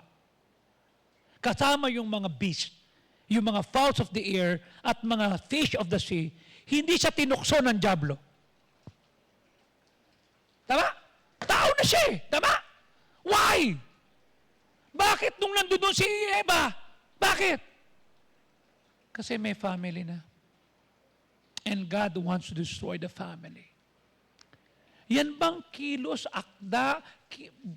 kasama yung mga beast, yung mga fowls of the air, at mga fish of the sea, hindi siya tinukso ng dyablo? Tama? Tao na siya eh. Tama? Why? Bakit nung nandun si Eva? Bakit? Kasi may family na. And God wants to destroy the family. Yan bang kilos, akda,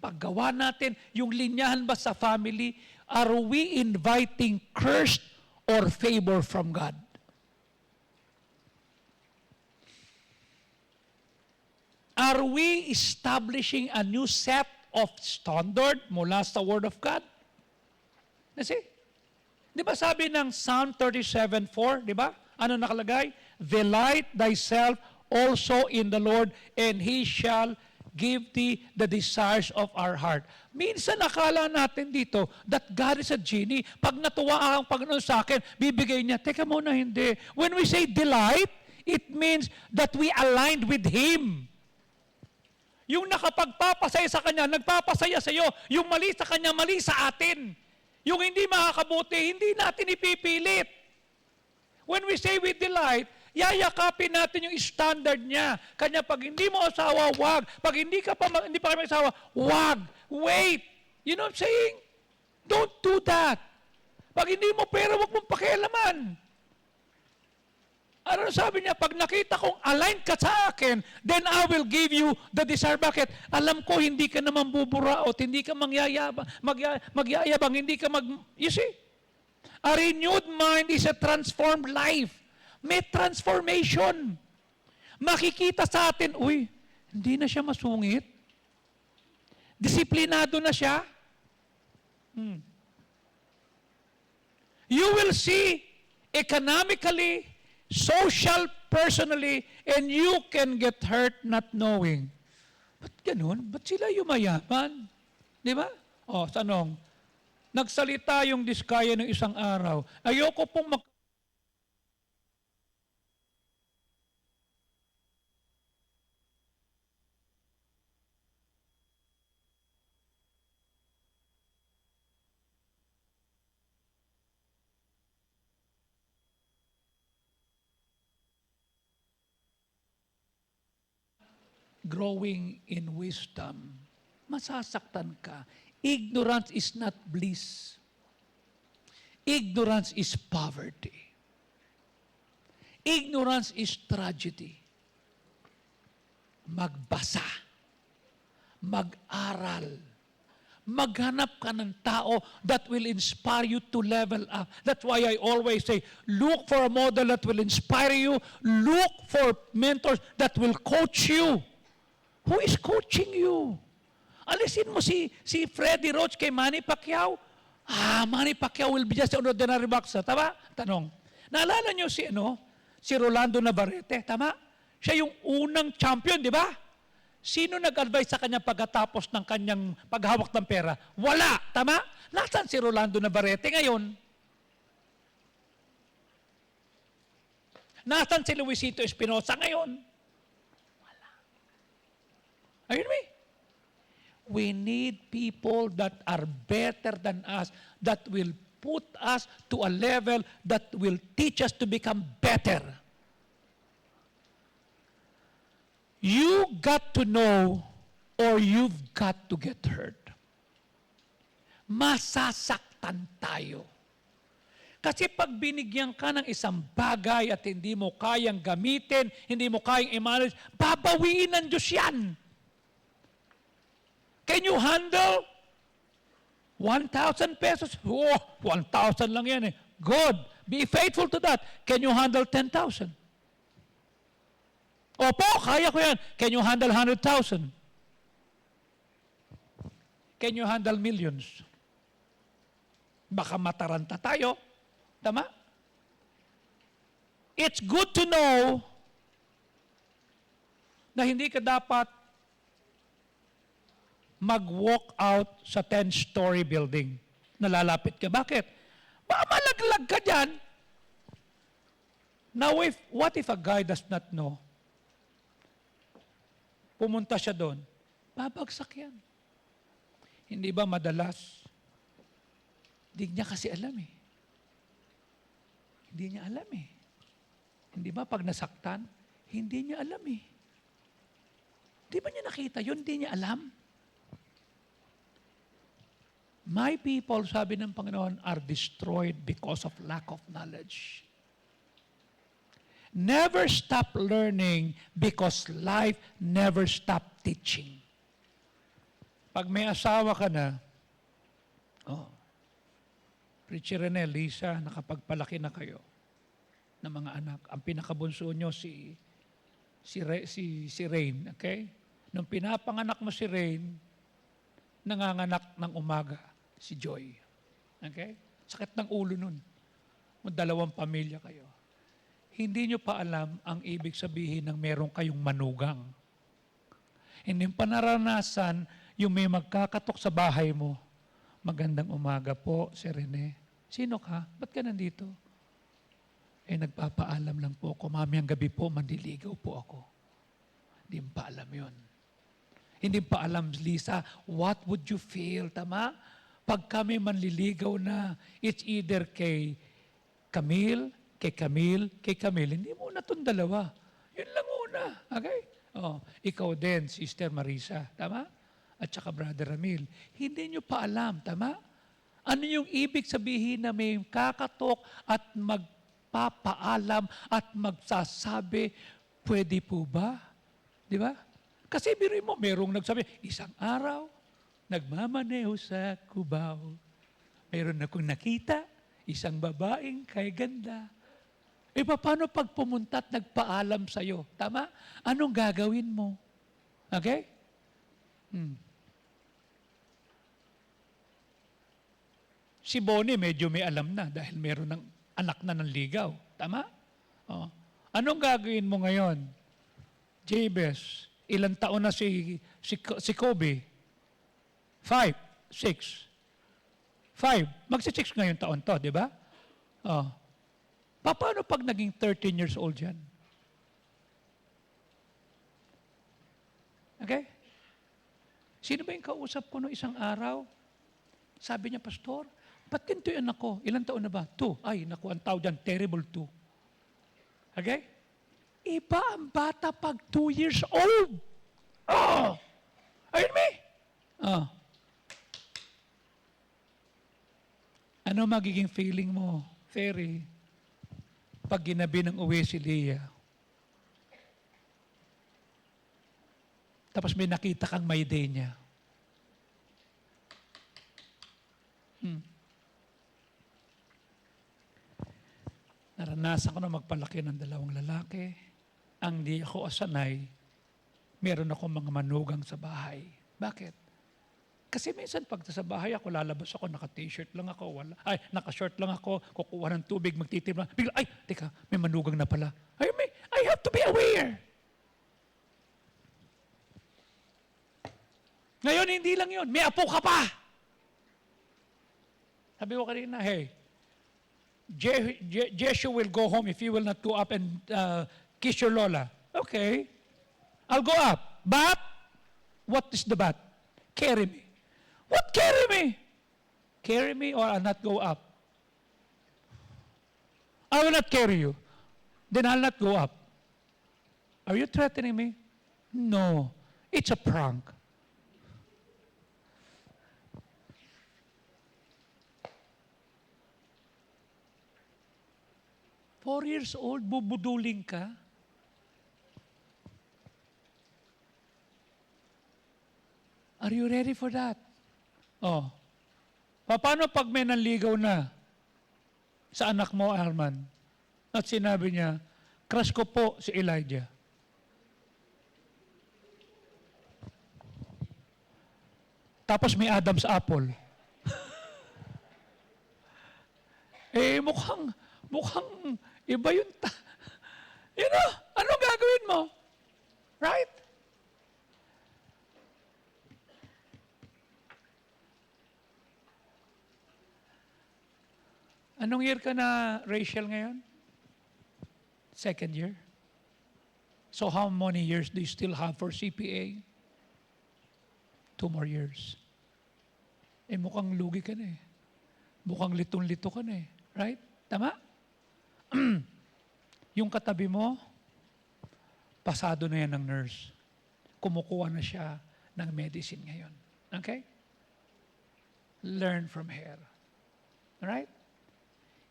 paggawa natin, yung linyahan ba sa family, are we inviting curse or favor from God? Are we establishing a new set of standard mula sa Word of God? Kasi, di ba sabi ng Psalm 37:4, di ba? Ano nakalagay? Delight thyself also in the Lord, and He shall give thee the desires of our heart. Minsan nakala natin dito that God is a genie. Pag natuwa ang Panginoon sa akin, bibigay niya. Teka muna, hindi. When we say delight, it means that we aligned with Him. Yung nakapagpapasaya sa Kanya, nagpapasaya sa iyo. Yung mali sa Kanya, mali sa atin. Yung hindi makakabuti, hindi natin ipipilit. When we say we delight, yayakapin natin yung standard niya. Kanya pag hindi mo asawa, wag. Pag hindi pa kami asawa, wag. Wait. You know what I'm saying? Don't do that. Pag hindi mo pera, wag mong pakialaman. Ano sabi niya? Pag nakita kong align ka sa akin, then I will give you the desire. Bakit? Alam ko, hindi ka naman buburaot, hindi ka magyayabang, hindi ka You see? A renewed mind is a transformed life. May transformation. Makikita sa atin, uy, hindi na siya masungit. Disiplinado na siya. You will see economically, social, personally, and you can get hurt not knowing. Ba't ganun? Ba't sila yumayaman? Di ba? O, tanong. Nagsalita yung diskaya ng isang araw. Ayoko pong growing in wisdom. Masasaktan ka. Ignorance is not bliss. Ignorance is poverty. Ignorance is tragedy. Magbasa. Mag-aral. Maghanap ka ng tao that will inspire you to level up. That's why I always say, look for a model that will inspire you. Look for mentors that will coach you. Who is coaching you? Alisin mo si Freddie Roach kay Manny Pacquiao. Manny Pacquiao will be just an ordinary boxer. Tama? Tanong. Naalala niyo si Rolando Navarrete? Tama? Siya yung unang champion, di ba? Sino nag-advise sa kanya pagkatapos ng kanyang paghawak ng pera? Wala. Tama? Nasaan si Rolando Navarrete ngayon? Nasaan si Luisito Espinosa ngayon? Are you with me? We need people that are better than us, that will put us to a level that will teach us to become better. You got to know or you've got to get hurt. Masasaktan tayo. Kasi pag binigyan ka ng isang bagay at hindi mo kayang gamitin, hindi mo kayang i-manage, babawiin ng Diyos yan. Can you handle 1,000 pesos? Oh, 1,000 lang yan eh. Good. Be faithful to that. Can you handle 10,000? Opo, kaya ko yan. Can you handle 100,000? Can you handle millions? Baka mataranta tayo. Tama? It's good to know na hindi ka dapat mag-walk out sa 10-story building. Nalalapit ka. Bakit? Baka malaglag ka dyan. Now, what if a guy does not know? Pumunta siya doon. babagsak yan. Hindi ba madalas? Hindi niya kasi alam eh. Hindi niya alam eh. Hindi ba pag nasaktan, hindi niya alam eh. Di ba niya nakita yun? Hindi niya alam. My people, sabi ng Panginoon, are destroyed because of lack of knowledge. Never stop learning because life never stop teaching. Pag may asawa ka na, Richie Rene, Lisa, nakapagpalaki na kayo ng mga anak. Ang pinakabunso nyo si Rain, okay? Nung pinapanganak mo si Rain, nanganganak ng umaga si Joy. Okay? Sakit ng ulo nun. Dalawang pamilya kayo. Hindi nyo pa alam ang ibig sabihin ng meron kayong manugang. Hindi pa naranasan yung may magkakatok sa bahay mo. Magandang umaga po, si Rene. Sino ka? Ba't ka nandito? Nagpapaalam lang po ako. Mamayang gabi po, mandiligaw po ako. Hindi pa alam yun. Hindi pa alam, Lisa, what would you feel, tama? Pag kami manliligaw na, it's either kay Camille, kay Camille. Hindi muna itong dalawa. Yun lang una. Okay? Ikaw din, Sister Marisa. Tama? At saka Brother Ramil. Hindi nyo pa alam. Tama? Ano yung ibig sabihin na may kakatok at magpapaalam at magsasabi, pwede po ba? Di ba? Kasi biruin mo, merong nagsabi, isang araw, nagmamaneho sa Cubao. Meron akong nakita, isang babaeng kay ganda. Paano pag pumunta at nagpaalam sa'yo? Tama? Anong gagawin mo? Okay? Si Bonnie medyo may alam na dahil meron ng anak na ng ligaw. Tama? Anong gagawin mo ngayon? Jabez, ilang taon na si Kobe? 5, 6. 5. Magsi-6 ngayon taon to, di ba? Paano pag naging 13 years old yan? Okay? Sino ba yung kausap ko noong isang araw? Sabi niya, Pastor, ba't ganito yung anak ko? Ilang taon na ba? 2. Ay, naku, ang tawag dyan, terrible 2. Okay? Iba ang bata pag 2 years old. Ayun me? Ano magiging feeling mo, Ferry, pag ginabi ng uwi si Leah? Tapos may nakita kang may day niya. Naranasan ko na magpalaki ng 2 lalaki. Ang di ako asanay, meron ako mga manugang sa bahay. Bakit? Kasi minsan pag sa bahay ako, lalabas ako, naka-t-shirt lang ako, naka-short lang ako, kukuha ng tubig, magtitimpla. Bigla, teka, may manugang na pala. I have to be aware. Ngayon, hindi lang yun. May apo ka pa. Sabi ko kanina, hey, Jeshua will go home if you will not go up and kiss your lola. Okay. I'll go up. But, what is the but? Carry me. What carry me? Carry me or I'll not go up. I will not carry you. Then I'll not go up. Are you threatening me? No. It's a prank. Four years old, bubuduling ka? Are you ready for that? Paano pag may nanligaw na sa anak mo, Alman? At sinabi niya, crush ko po si Elijah. Tapos may Adam's apple. Mukhang iba yun. Anong gagawin mo? Right? Anong year ka na, Rachel, ngayon? Second year? So how many years do you still have for CPA? 2 more years. Mukhang lugi ka na eh. Mukhang litong-lito ka na eh. Right? Tama? Yung katabi mo, pasado na yan ng nurse. Kumukuha na siya ng medicine ngayon. Okay? Learn from her. Right?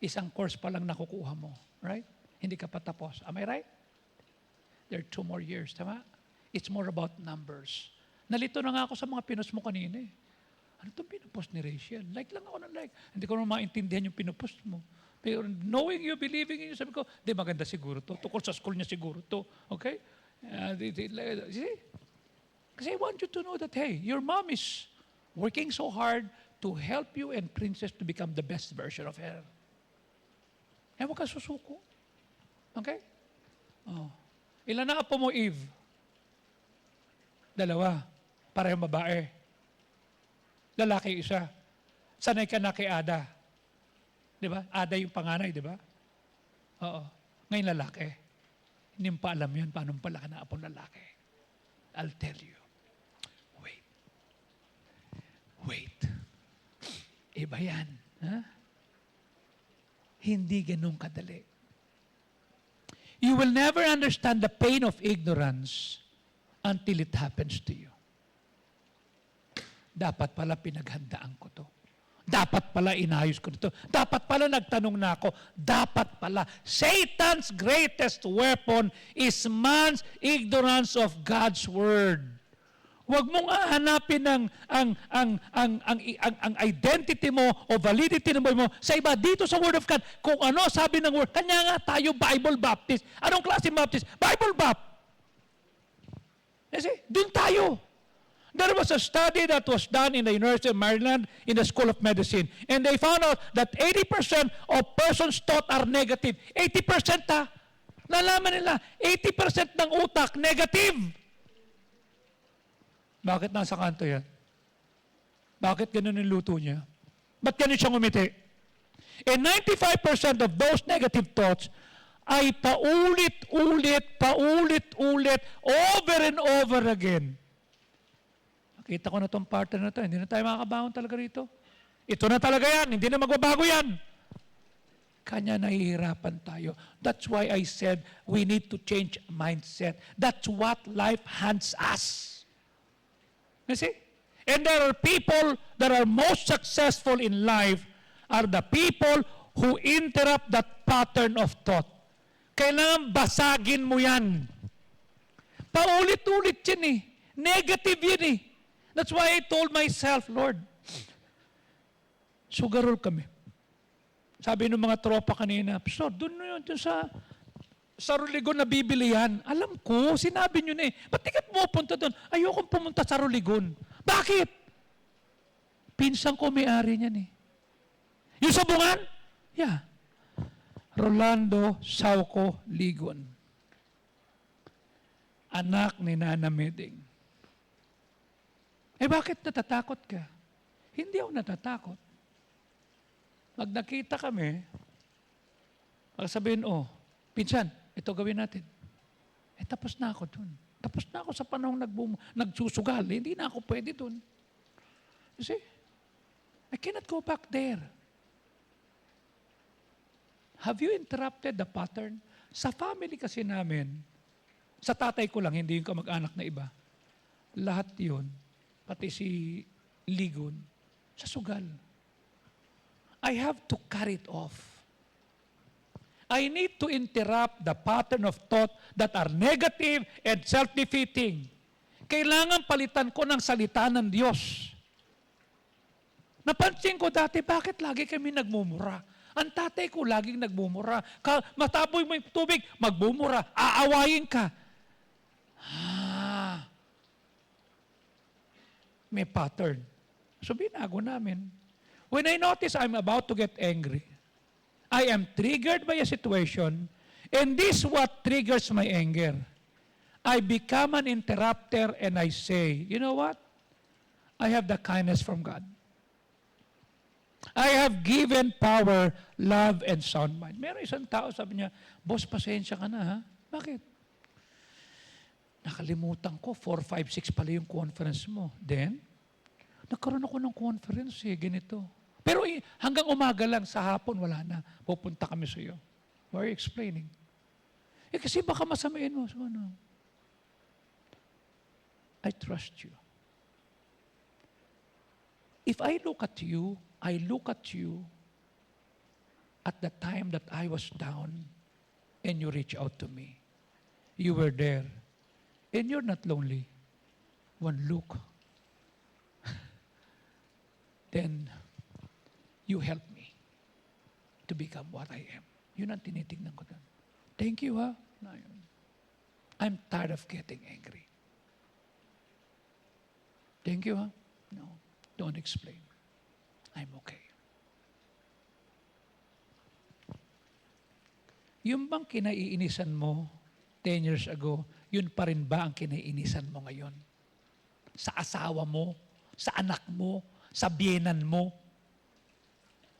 Isang course pa lang nakukuha mo. Right? Hindi ka pa tapos. Am I right? There are 2 more years. Tama? It's more about numbers. Nalito na nga ako sa mga pinost mo kanina eh. Ano itong pinupost ni Rachel? Like lang ako ng like. Hindi ko naman maintindihan yung pinupost mo. Pero knowing you, believing in you, sabi ko, di maganda siguro to. Tukol sa school niya siguro to. Okay? See? Kasi I want you to know that, hey, your mom is working so hard to help you and Princess to become the best version of her. Huwag ka susuko. Okay? Oh. Ilan na apo mo, Eve? 2. Parehong babae. Lalaki isa. Sanay ka na kay Ada. Di ba? Ada yung panganay, di ba? Oo. Ngayon lalaki. Hindi mo pa alam yun, paano pala ka na apong lalaki. I'll tell you. Wait. Iba yan. Ha? Hindi ganun kadali. You will never understand the pain of ignorance until it happens to you. Dapat pala pinaghandaan ko to. Dapat pala inayos ko to. Dapat pala nagtanong na ako. Dapat pala. Satan's greatest weapon is man's ignorance of God's Word. Huwag mong hahanapin ang identity mo o validity ng buhay mo sa iba dito sa Word of God. Kung ano sabi ng Word. Kanya nga tayo Bible Baptist. Anong klase Baptist? Bible Baptist. Kasi doon tayo. There was a study that was done in the University of Maryland in the School of Medicine. And they found out that 80% of persons' thought are negative. 80% ha? Nalaman nila, 80% ng utak negative. Bakit nasa kanto yan? Bakit ganun yung luto niya? Ba't ganun siyang umiti? And 95% of those negative thoughts ay paulit-ulit, over and over again. Kita ko na itong partner na ito, hindi na tayo makakabangon talaga rito. Ito na talaga yan, hindi na magbabago yan. Kanya nahihirapan tayo. That's why I said we need to change mindset. That's what life hands us. You see? And there are people that are most successful in life are the people who interrupt that pattern of thought. Kailangan basagin mo yan. Paulit-ulit yan eh. Negative yan eh. That's why I told myself, Lord, sugarol kami. Sabi ng mga tropa kanina, Pastor, doon sa Roligon na bibili yan. Alam ko, sinabi nyo na eh. Ba't di ka pumunta doon? Ayokong pumunta sa Roligon. Bakit? Pinsang ko may-ari niyan eh. Yung sabungan? Yeah. Rolando Sauco Ligon. Anak ni Nana Meding. Bakit natatakot ka? Hindi ako natatakot. Pag nakita kami, sabihin, pinsan, ito gawin natin. Tapos na ako dun. Tapos na ako sa panahong nagsusugal. Hindi na ako pwede dun. You see? I cannot go back there. Have you interrupted the pattern? Sa family kasi namin, sa tatay ko lang, hindi yung kamag-anak na iba. Lahat yun, pati si Ligon, sa sugal. I have to carry it off. I need to interrupt the pattern of thought that are negative and self-defeating. Kailangan palitan ko ng salita ng Diyos. Napansin ko dati, bakit lagi kami nagmumura? Ang tatay ko laging nagmumura. Mataboy mo yung tubig, magbumura, aawayin ka. May pattern. So binago namin. When I notice I'm about to get angry, I am triggered by a situation, and this what triggers my anger. I become an interrupter and I say, you know what? I have the kindness from God. I have given power, love, and sound mind. Meron isang tao, sabi niya, boss, pasensya ka na ha? Bakit? Nakalimutan ko, 4, 5, 6 pala yung conference mo. Then, nagkaroon ako ng conference ganito. Pero hanggang umaga lang, sa hapon, wala na. Pupunta kami sa iyo. Why are you explaining? Kasi baka masamain mo. So, ano? I trust you. If I look at you at the time that I was down and you reach out to me. You were there. And you're not lonely. One look. Then, you help me to become what I am. Yun ang tinitignan ko doon. Thank you, ha? I'm tired of getting angry. Thank you, ha? No, don't explain. I'm okay. Yung bang kinaiinisan mo 10 years ago, yun pa rin ba ang kinaiinisan mo ngayon? Sa asawa mo, sa anak mo, sa biyenan mo,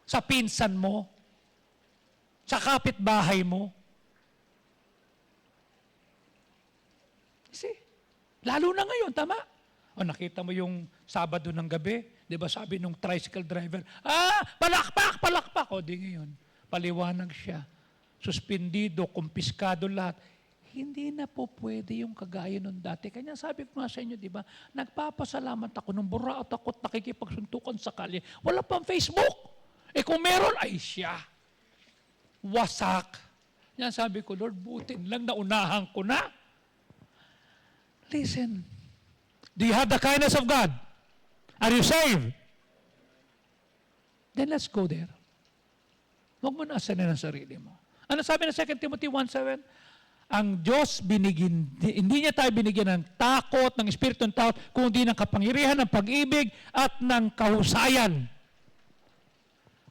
sa pinsan mo, sa kapitbahay mo. Kasi, lalo na ngayon, tama? O nakita mo yung Sabado ng gabi, di ba sabi nung tricycle driver, palakpak, palakpak. O di ngayon, paliwanag siya. Suspendido, kumpiskado lahat. Hindi na po pwede yung kagaya nung dati. Kanya sabi ko nga sa inyo, di ba, nagpapasalamat ako nung buraot ako't nakikipagsuntukan sa kalye. Wala pang Facebook. Kung meron, ay siya. Wasak. Yan sabi ko, Lord, butin lang, naunahan ko na. Listen. Do you have the kindness of God? Are you saved? Then let's go there. Huwag mo na asanin ang sarili mo. Ano sabi ng 2 Timothy 1:7? Ang Diyos hindi niya tayo binigyan ng takot, ng espiritu ng takot, kundi ng kapangyarihan, ng pag-ibig, at ng kahusayan.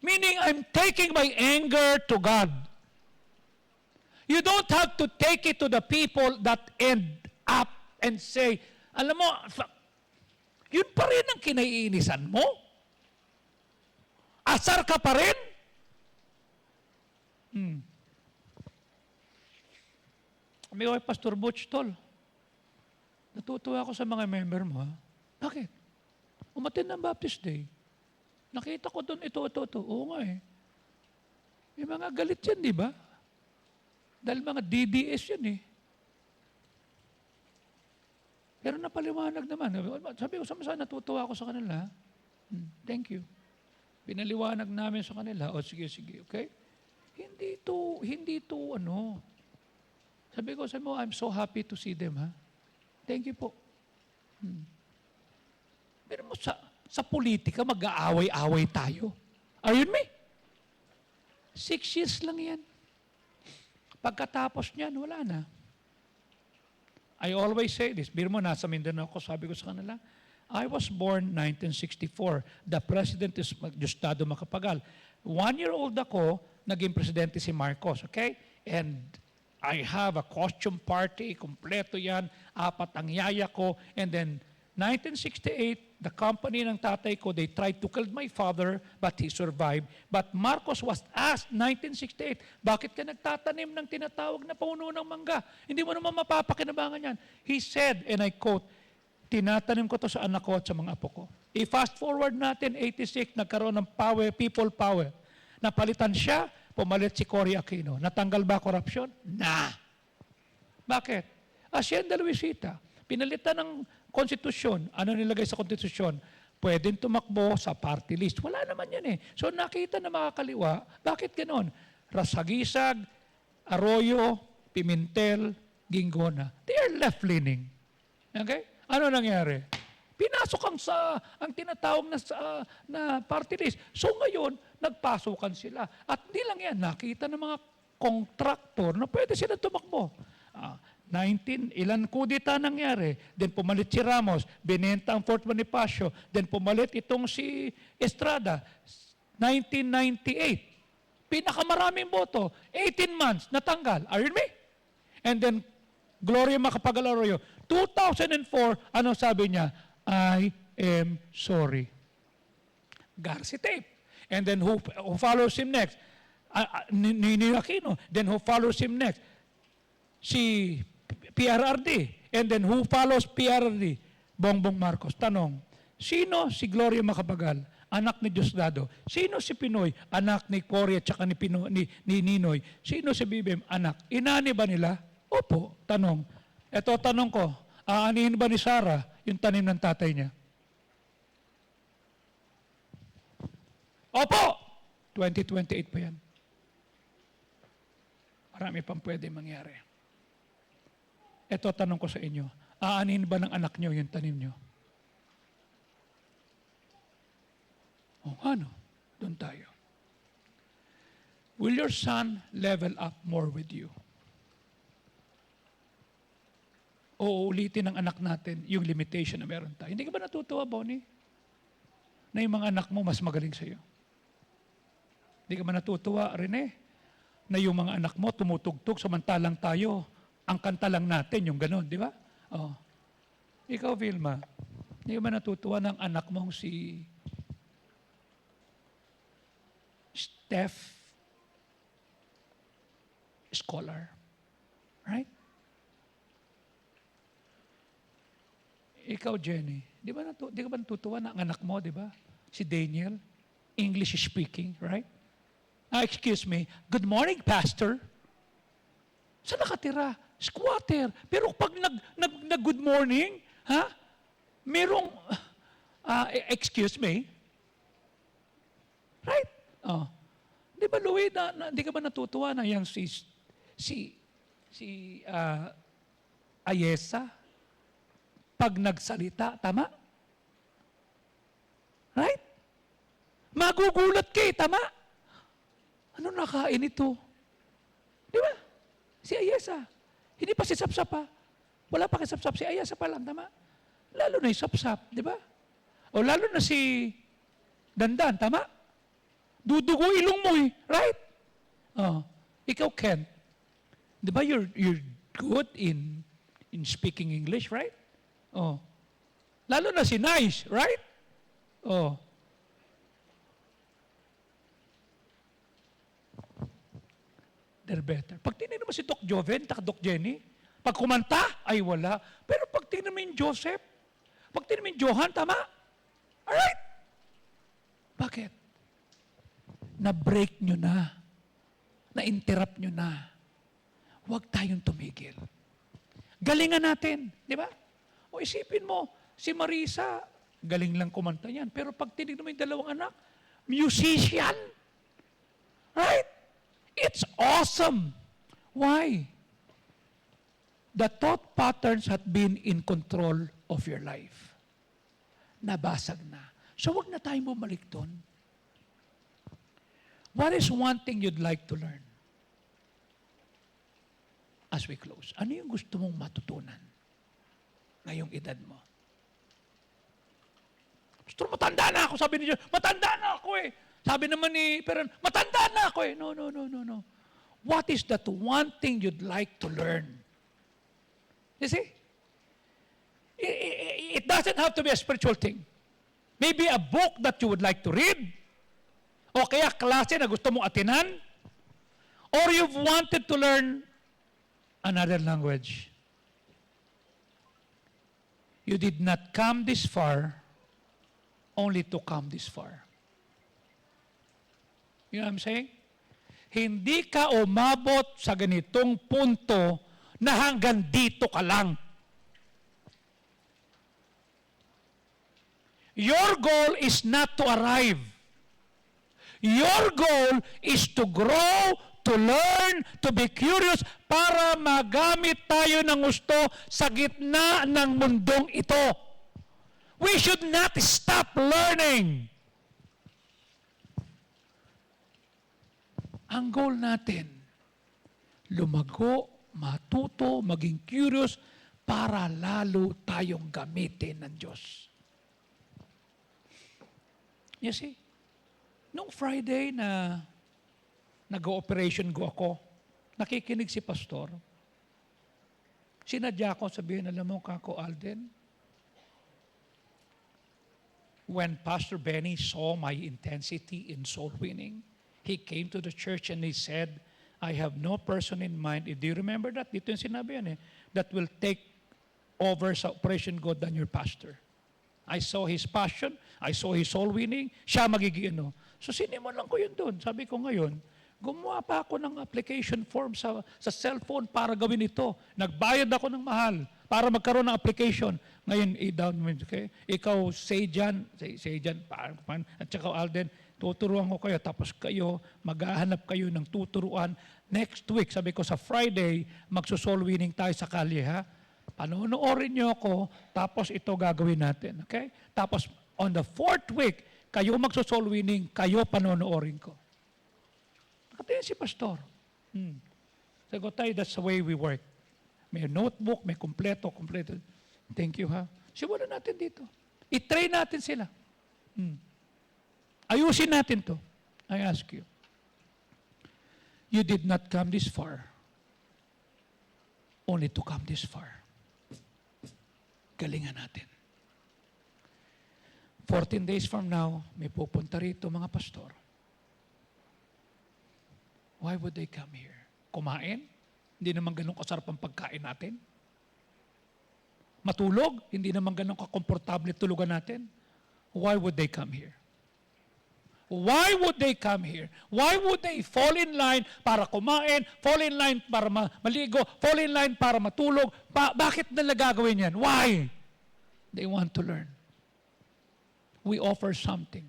Meaning, I'm taking my anger to God. You don't have to take it to the people that end up and say, alam mo, yun pa rin ang kinaiinisan mo? Asar ka pa rin? May Pastor Butch Tol. Natutuwa ako sa mga member mo, ha? Bakit? Umattend ng Baptist Day. Nakita ko doon, ito. Oo nga eh. May mga galit yan, di ba? Dahil mga DDS yan eh. Pero napaliwanag naman. Sabi ko, saan natutuwa ako sa kanila? Thank you. Pinaliwanag namin sa kanila. O sige, okay? Hindi to ano. Sabi ko, I'm so happy to see them, ha? Thank you po. Pero mo sa politika, mag-aaway-aaway tayo. Are you with me? 6 years lang yan. Pagkatapos niyan, wala na. I always say this. Biro mo, nasa Mindanao ako, sabi ko sa kanila, I was born 1964. The president is Diosdado Macapagal. 1-year-old ako, naging presidente si Marcos, okay? And I have a costume party, kompleto yan, 4 ang yaya ko, and then 1968, the company ng tatay ko, they tried to kill my father, but he survived. But Marcos was asked, 1968, bakit ka nagtatanim ng tinatawag na puno ng mangga? Hindi mo naman mapapakinabangan yan. He said, and I quote, tinatanim ko to sa anak ko at sa mga apo ko. I-fast forward natin, 86, nagkaroon ng power, people power. Napalitan siya, pumalit si Cory Aquino. Natanggal ba korupsyon? Bakit? Hacienda Luisita, pinalitan ng konstitusyon. Ano nilagay sa konstitusyon? Pwedeng tumakbo sa party list. Wala naman yan eh. So nakita na makakaliwa, bakit ganon? Rasagisag, Arroyo, Pimentel, Gingona. They are left-leaning. Okay? Ano nangyari? Pinasok ang tinatawag na party list. So ngayon, nagpasukan sila. At hindi lang yan, nakita ng mga kontraktor na pwede sila tumakbo. ilan kudita nangyari. Then pumalit si Ramos, binenta ang Fort Bonifacio. Then pumalit itong si Estrada, 1998. Pinakamaraming boto, 18 months, natanggal. Are you with me? And then, Gloria Macapagal Arroyo, 2004, ano sabi niya? I am sorry. Garci tape. And then who follows him next? Ninoy Aquino. Then who follows him next? Si PRRD. And then who follows PRRD? Bongbong Marcos. Tanong, Sino si Gloria Macapagal? Anak ni Diosdado. Sino si Pinoy? Anak ni Cory at saka ni Ninoy. Sino si Bibim? Anak. Inani ba nila? Opo. Tanong. Ito tanong ko. Aanihin ba ni Sarah yung tanim ng tatay niya? Opo! 2028 pa yan. Marami pang pwede mangyari. Ito tanong ko sa inyo. Aanihin ba ng anak niyo yung tanim niyo? O ano? Doon tayo. Will your son level up more with you? O ulitin ng anak natin yung limitation na meron tayo. Hindi ka ba natutuwa, Bonnie? Na yung mga anak mo mas magaling sa iyo? Hindi ka ba natutuwa, Rene? Na yung mga anak mo tumutugtog samantalang tayo, ang kanta lang natin, yung gano'n, di ba? Oh. Ikaw, Vilma, hindi ka ba natutuwa ng anak mong si Steph Scholar? Right? Ikaw, Jenny, di ka ba natutuwa ng anak mo, di ba? Si Daniel, English speaking, right? Excuse me, good morning, Pastor. Saan nakatira? Squatter. Pero pag nag-good morning, ha? Merong, excuse me. Right? Oh. Di ba, Louie, di ka ba natutuwa na yung si Ayesa? Pag nagsalita, tama? Right? Magugulat ka tama? Ano nakain ito? Di ba? Si Ayesa. Hindi pa si Sapsap pa. Wala pa kay Sapsap. Si Ayesa pa lang, tama? Lalo na yung Sapsap, di ba? O lalo na si Dandan, tama? Dudugo ilong mo right? Oh, ikaw, Ken. Di ba you're good in speaking English, right? Oh. Lalo na si Nice, right? Oh. They're better. Pag tingnan mo si Doc Joven, Doc Jenny, pag kumanta, ay wala. Pero pag tingnan mo yung Joseph, pag tingnan mo yung Johan, tama? Alright? Bakit? Na-break nyo na. Na-interrupt nyo na. Huwag tayong tumigil. Galingan natin, di ba? O isipin mo, si Marisa, galing lang kumanta yan. Pero pag tinignan mo yung dalawang anak, musician. Right? It's awesome. Why? The thought patterns have been in control of your life. Nabasag na. So wag na tayong bumalik doon. What is one thing you'd like to learn? As we close, ano yung gusto mong matutunan ngayong edad mo? Gusto matanda na ako, sabi ni Diyos, matanda na ako eh. Sabi naman ni Peran, matanda na ako eh. No. What is that one thing you'd like to learn? You see? It doesn't have to be a spiritual thing. Maybe a book that you would like to read. O kaya klase na gusto mong atinan. Or you've wanted to learn another language. You did not come this far only to come this far. You know what I'm saying? Hindi ka umabot sa ganitong punto na hanggang dito ka lang. Your goal is not to arrive. Your goal is to grow, to learn, to be curious, para magamit tayo ng gusto sa gitna ng mundong ito. We should not stop learning. Ang goal natin, lumago, matuto, maging curious, para lalo tayong gamitin ng Diyos. You see, nung Friday na nag-operation go ako, nakikinig si Pastor, sinadya ko sabihin, alam mo, Kako Alden, when Pastor Benny saw my intensity in soul winning, he came to the church and he said, I have no person in mind. Do you remember that? Dito yung sinabi yan that will take over sa Operation God than your pastor. I saw his passion. I saw his soul winning. Siya magiging ano. So sinimulan ko yun doon. Sabi ko ngayon, gumawa pa ako ng application form sa cellphone para gawin ito. Nagbayad ako ng mahal para magkaroon ng application. Ngayon, okay? Ikaw, Sejan, at saka Alden, tuturuan ko kayo. Tapos kayo, maghahanap kayo ng tuturuan. Next week, sabi ko sa Friday, magsosoul winning tayo sa kalye, ha? Panonoorin niyo ako, tapos ito gagawin natin. Okay? Tapos, on the 4th week, kayo magsosoul winning, kayo panonoorin ko. Nakatingin si Pastor. Sabi ko, tayo, that's the way we work. May notebook, may kompleto. Thank you, ha? Simulan natin dito. I-train natin sila. Ayusin natin to. I ask you. You did not come this far only to come this far. Galingan natin. 14 days from now, may pupunta rito mga pastor. Why would they come here? Kumain? Hindi naman ganun kasarap ang pagkain natin. Matulog? Hindi naman ganun kakomportable tulugan natin. Why would they come here? Why would they come here? Why would they fall in line para kumain, fall in line para maligo, fall in line para matulog? Bakit nila gagawin yan? Why? They want to learn. We offer something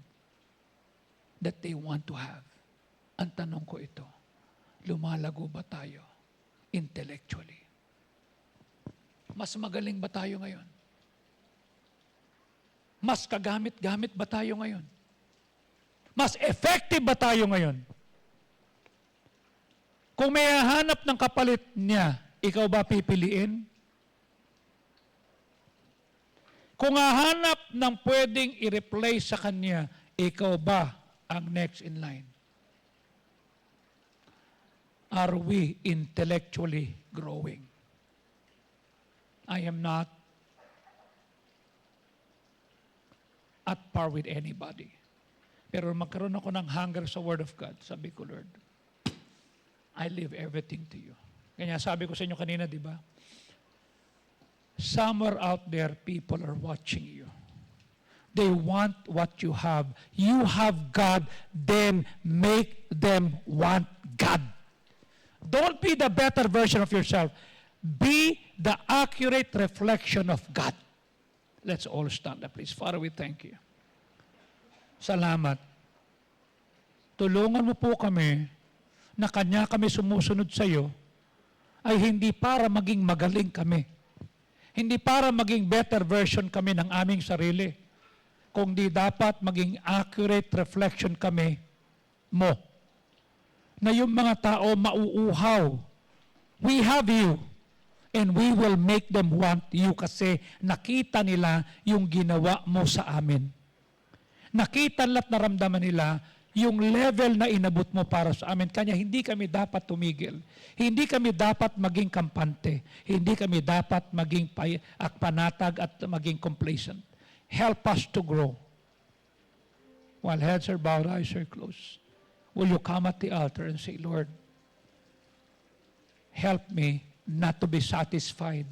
that they want to have. Ang tanong ko ito, lumalago ba tayo intellectually? Mas magaling ba tayo ngayon? Mas kagamit-gamit ba tayo ngayon? Mas effective ba tayo ngayon? Kung may hanap ng kapalit niya, ikaw ba pipiliin? Kung hahanap ng pwedeng i-replace sa kanya, ikaw ba ang next in line? Are we intellectually growing? I am not at par with anybody. Pero magkaroon ako ng hunger sa Word of God. Sabi ko, Lord, I leave everything to you. Kanya sabi ko sa inyo kanina, di ba? Somewhere out there, people are watching you. They want what you have. You have God, then make them want God. Don't be the better version of yourself. Be the accurate reflection of God. Let's all stand up, please. Father, we thank you. Salamat. Tulungan mo po kami na kanya kami sumusunod sa iyo ay hindi para maging magaling kami. Hindi para maging better version kami ng aming sarili. Kundi dapat maging accurate reflection kami mo. Na yung mga tao mauuhaw. We have you. And we will make them want you kasi nakita nila yung ginawa mo sa amin. Nakita at naramdaman nila yung level na inabot mo para sa amin. Kanya hindi kami dapat tumigil. Hindi kami dapat maging kampante. Hindi kami dapat maging panatag at maging complacent. Help us to grow. While heads are bowed, eyes are closed. Will you come at the altar and say, Lord, help me not to be satisfied,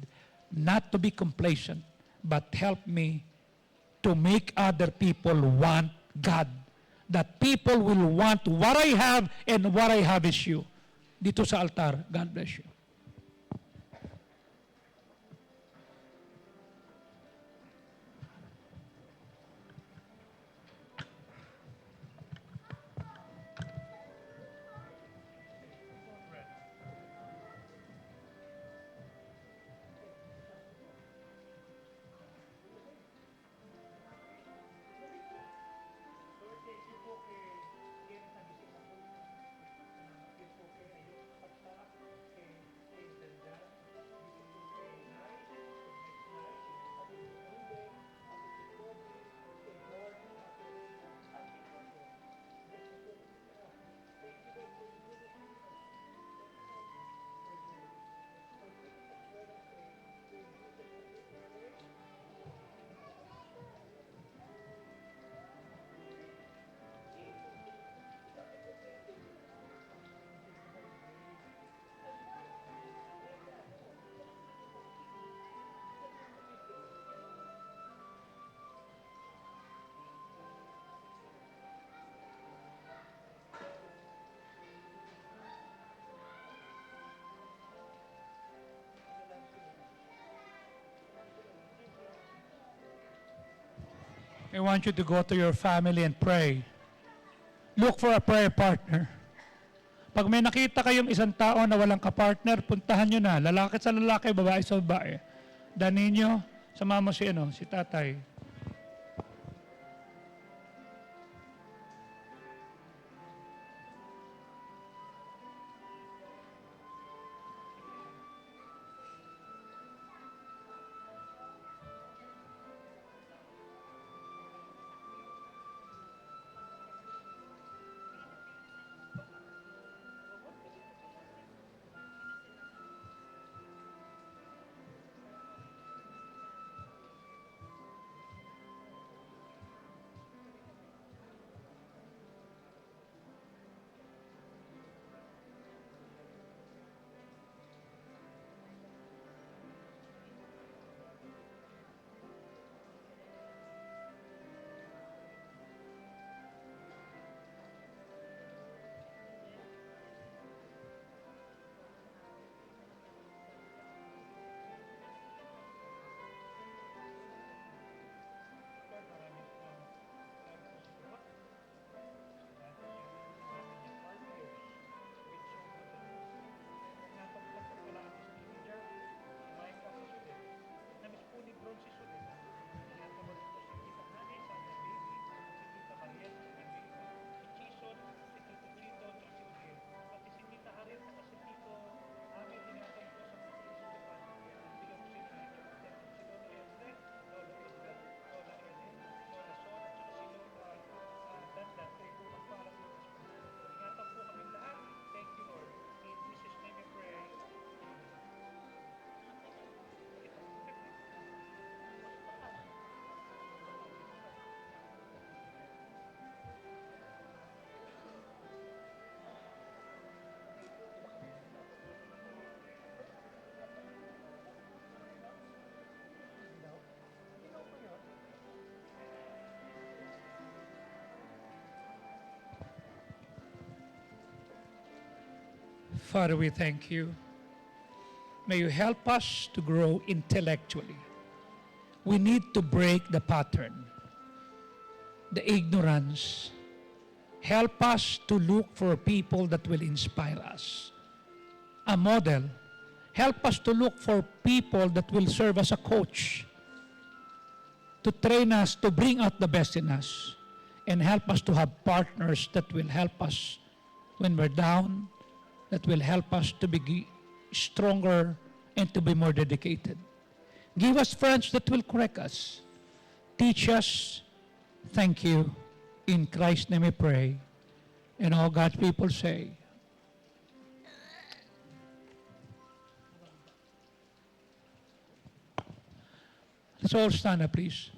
not to be complacent, but help me to make other people want God. That people will want what I have, and what I have is you. Dito sa altar, God bless you. I want you to go to your family and pray. Look for a prayer partner. Pag may nakita kayong isang tao na walang kapartner, puntahan nyo na. Lalaki sa lalaki, babae sa babae. Danin nyo, sama mo si tatay. Father, we thank you. May you help us to grow intellectually. We need to break the pattern, the ignorance. Help us to look for people that will inspire us. A model. Help us to look for people that will serve as a coach, to train us, to bring out the best in us, and help us to have partners that will help us when we're down, that will help us to be stronger and to be more dedicated. Give us friends that will correct us. Teach us. Thank you. In Christ's name we pray. And all God's people say, let's all stand up, please.